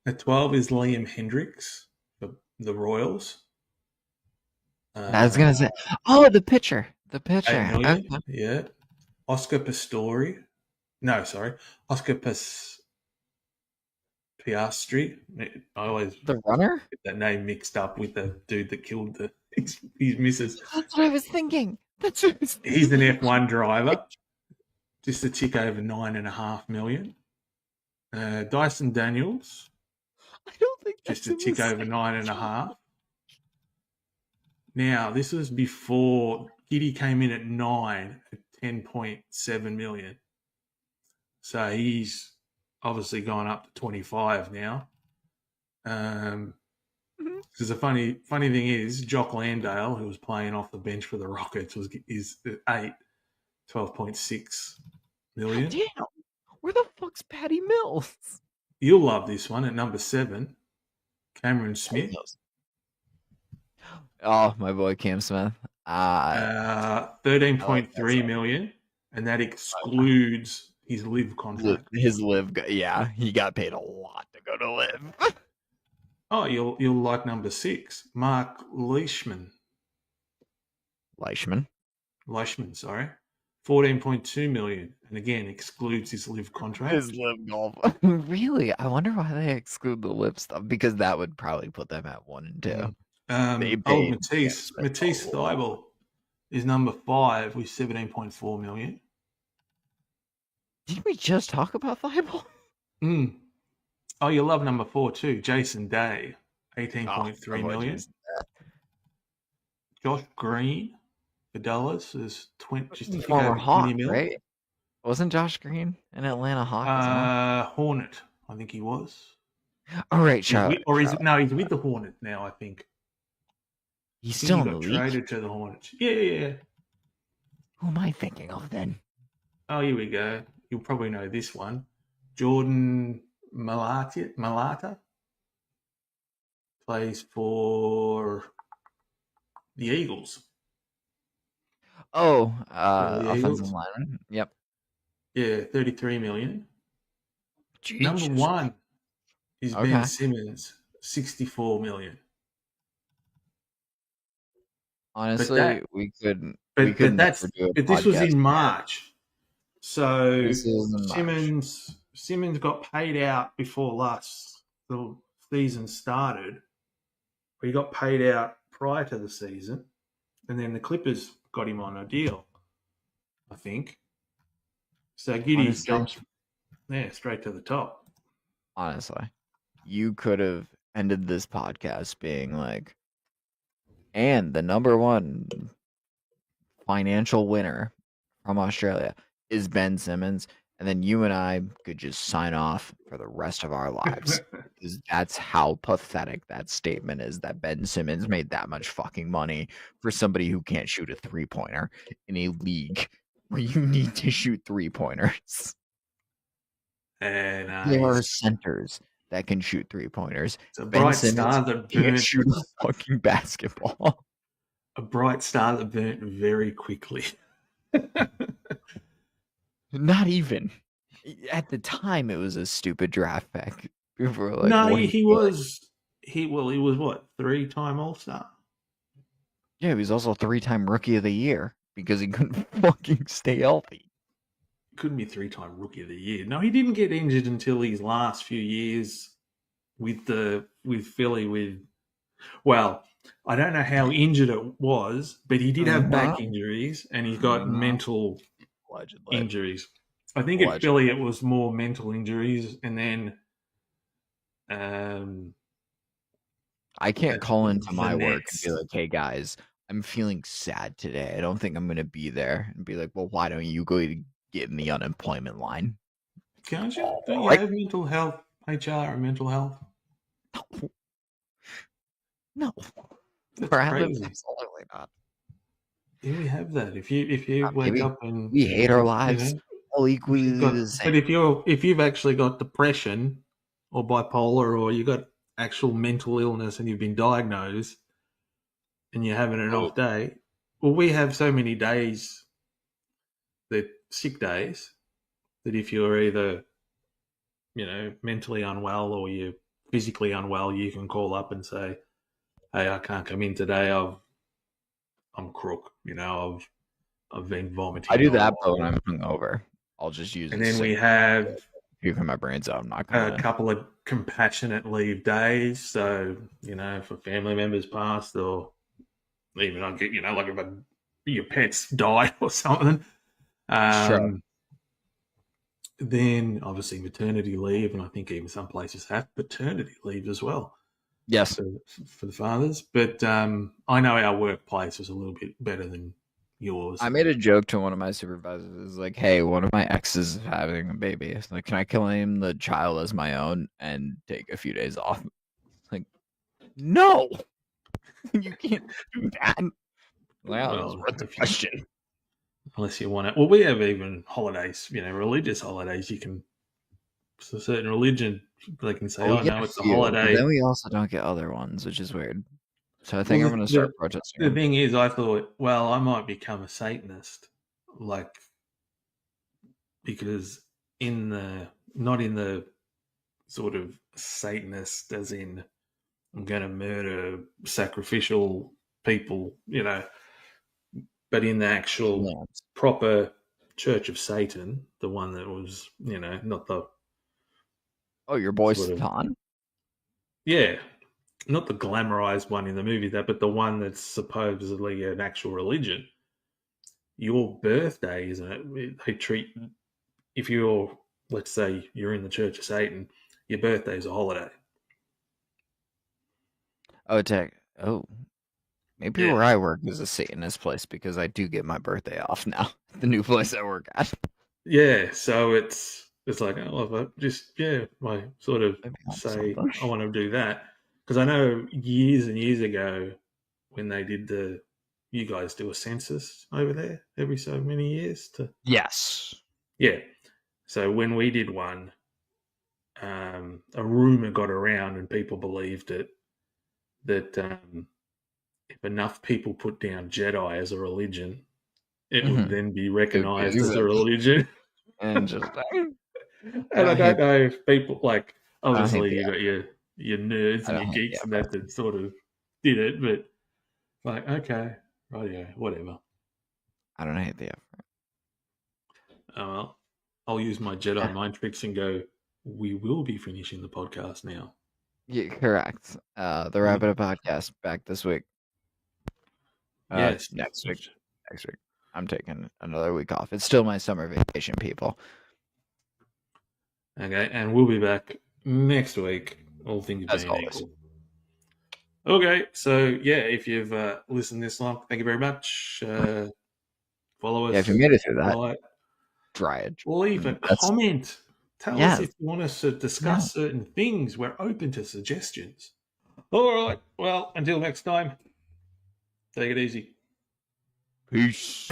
Speaker 1: At 12 is Liam Hendricks for the Royals.
Speaker 2: I was
Speaker 1: Uh,
Speaker 2: gonna say, oh, the pitcher. The
Speaker 1: 8
Speaker 2: pitcher.
Speaker 1: million.
Speaker 2: Okay.
Speaker 1: Yeah. Oscar Pistori. No, sorry. Oscar Piastri. I always
Speaker 2: The runner?
Speaker 1: get that name mixed up with the dude that killed his missus.
Speaker 2: That's what I was thinking. That's what I was
Speaker 1: He's an
Speaker 2: thinking.
Speaker 1: F1 driver, just a tick over 9.5 million. Dyson Daniels,
Speaker 2: I don't think
Speaker 1: just
Speaker 2: that's
Speaker 1: a
Speaker 2: in the
Speaker 1: tick over
Speaker 2: same
Speaker 1: 9.5. Now, this was before Giddy came in at 9 at 10.7 million. So he's obviously gone up to 25 now.
Speaker 2: Mhm.
Speaker 1: Because the funny thing is, Jock Landale, who was playing off the bench for the Rockets, is at 12.6
Speaker 2: God
Speaker 1: million.
Speaker 2: damn. Where the fuck's Patty Mills?
Speaker 1: You'll love this one at number 7, Cameron
Speaker 2: Patty
Speaker 1: Smith.
Speaker 2: Mills. Oh, my boy Cam Smith. I like that
Speaker 1: 13.3
Speaker 2: stuff.
Speaker 1: million, and that excludes his live contract.
Speaker 2: His live, yeah, he got paid a lot to go to live.
Speaker 1: Oh, you'll like number 6, Mark
Speaker 2: Leishman.
Speaker 1: Leishman, 14.2 million, and again excludes his live contract.
Speaker 2: His live golf. Really? I wonder why they exclude the live stuff because that would probably put them at 1 and 2. They
Speaker 1: Old
Speaker 2: paid Cam Smith a
Speaker 1: Matisse
Speaker 2: lot.
Speaker 1: Thybulle is number 5 with 17.4 million.
Speaker 2: Didn't we just talk about Thibault?
Speaker 1: Mm. Oh, you love number 4 too, Jason Day,
Speaker 2: Oh,
Speaker 1: 18.3
Speaker 2: boy
Speaker 1: million.
Speaker 2: Jason.
Speaker 1: Josh Green for Dallas is just a tick
Speaker 2: Former
Speaker 1: over 20
Speaker 2: Hawk,
Speaker 1: mil.
Speaker 2: right? Wasn't Josh Green an Atlanta Hawk as well?
Speaker 1: Hornet, I think he was.
Speaker 2: Oh, right,
Speaker 1: He's with,
Speaker 2: Charlotte.
Speaker 1: or is
Speaker 2: Charlotte.
Speaker 1: it? No, he's with the Hornets now. I think.
Speaker 2: He's
Speaker 1: I think
Speaker 2: still
Speaker 1: he
Speaker 2: in the
Speaker 1: got
Speaker 2: league?
Speaker 1: traded to the Hornets. Yeah.
Speaker 2: Who am I thinking of then?
Speaker 1: Oh, here we go. You'll probably know this one. Jordan Malata plays for the Eagles.
Speaker 2: Oh,
Speaker 1: The
Speaker 2: offensive
Speaker 1: Eagles.
Speaker 2: lineman. Yep.
Speaker 1: Yeah, 33 million. Number
Speaker 2: Jesus.
Speaker 1: 1 is Ben
Speaker 2: Okay.
Speaker 1: Simmons, 64 million. But
Speaker 2: Honestly,
Speaker 1: that,
Speaker 2: we could never do a
Speaker 1: but this was
Speaker 2: podcast
Speaker 1: in
Speaker 2: without.
Speaker 1: March. So
Speaker 2: This is in March.
Speaker 1: Simmons got paid out before the season started. He got paid out prior to the season, and then the Clippers got him on a deal, I think. So Giddy's
Speaker 2: Honestly,
Speaker 1: jumped straight to the top.
Speaker 2: honestly, you could have ended this podcast being like, and the number one financial winner from Australia is Ben Simmons. And then you and I could just sign off for the rest of our lives. Because that's how pathetic that statement is that Ben Simmons made that much fucking money for somebody who can't shoot a 3-pointer in a league where you need to shoot 3-pointers.
Speaker 1: And
Speaker 2: There are centers that can shoot 3-pointers.
Speaker 1: it's a
Speaker 2: Ben
Speaker 1: bright
Speaker 2: Simmons
Speaker 1: star that
Speaker 2: can't
Speaker 1: burnt.
Speaker 2: shoot a fucking basketball.
Speaker 1: A bright star that burnt very quickly.
Speaker 2: Not even. At the time, it was a stupid draft pick. People were like,
Speaker 1: No,
Speaker 2: what are you
Speaker 1: he
Speaker 2: doing?
Speaker 1: was. He was what, 3-time All Star.
Speaker 2: Yeah, he was also 3-time Rookie of the Year because he couldn't fucking stay healthy.
Speaker 1: Couldn't be 3-time Rookie of the Year. No, he didn't get injured until his last few years with Philly. Well, I don't know how injured it was, but he did have back injuries and he got mental
Speaker 2: Allegedly.
Speaker 1: injuries. I think at Philly it was more mental injuries, and then
Speaker 2: I can't call into my work and be like, hey guys, I'm feeling sad today. I don't think I'm going to be there. And be like, well, why don't you go to get in the unemployment line?
Speaker 1: Can't you? Don't you have mental health, HR or mental health?
Speaker 2: No.
Speaker 1: That's crazy.
Speaker 2: Absolutely not.
Speaker 1: Yeah, we have that. If you wake up and
Speaker 2: we hate our lives, all equally the same.
Speaker 1: But if you've actually got depression or bipolar, or you got actual mental illness and you've been diagnosed and you're having an off day, well, we have so many days, that sick days, that if you're either mentally unwell or you're physically unwell, you can call up and say, hey, I can't come in today. I'm crook. I've been vomiting.
Speaker 2: I do that, but when I'm hungover, I'll just use it.
Speaker 1: And then we have
Speaker 2: puking my brains out. I'm not
Speaker 1: a couple of compassionate leave days. So, if a family member's passed, or even I get, like if your pet's died or something. Then obviously maternity leave, and I think even some places have paternity leave as well.
Speaker 2: Yes,
Speaker 1: for the fathers. But I know our workplace is a little bit better than yours.
Speaker 2: I made a joke to one of my supervisors. It's like, hey, one of my exes is having a baby. It's like, can I claim the child as my own and take a few days off? Like, no, you can't do that. Well, what's the question?
Speaker 1: Unless you want it. Well, we have even holidays, religious holidays. You can, for a certain religion, they can say, no, it's a holiday.
Speaker 2: Then we also don't get other ones, which is weird. So I think I'm going to start protesting.
Speaker 1: The thing is, I thought, well, I might become a Satanist, because not in the sort of Satanist as in I'm going to murder sacrificial people, but in the actual proper Church of Satan, the one that was, not the...
Speaker 2: Oh, your boy Satan?
Speaker 1: Yeah. Not the glamorized one in the movie, but the one that's supposedly an actual religion. Your birthday, isn't it? They treat... If you're, let's say, you're in the Church of Satan, your birthday is a holiday.
Speaker 2: Maybe where I work is a Satanist place because I do get my birthday off now. The new place I work at.
Speaker 1: Yeah, so it's like, I sort of say I want to do that, because I know years and years ago when they did you guys do a census over there every so many years to...
Speaker 2: Yes.
Speaker 1: Yeah. So when we did one, a rumor got around and people believed it, that if enough people put down Jedi as a religion, it would then be recognized as a religion.
Speaker 2: And just
Speaker 1: and I don't know if people, obviously you got your nerds and your geeks and that sort of did it, but okay, right, yeah, whatever.
Speaker 2: I don't hate the effort.
Speaker 1: Oh, well, I'll use my Jedi mind tricks and go, we will be finishing the podcast now.
Speaker 2: Yeah, correct. The Rabbit Podcast back this week.
Speaker 1: Yes.
Speaker 2: Next week. I'm taking another week off. It's still my summer vacation, people.
Speaker 1: Okay, and we'll be back next week, all things being equal. Okay, so yeah, if you've listened this long, thank you very much. Follow us.
Speaker 2: Yeah, if you made it through that, try it.
Speaker 1: Leave a comment. Tell us if you want us to discuss certain things. We're open to suggestions. All right, well, until next time, take it easy.
Speaker 2: Peace.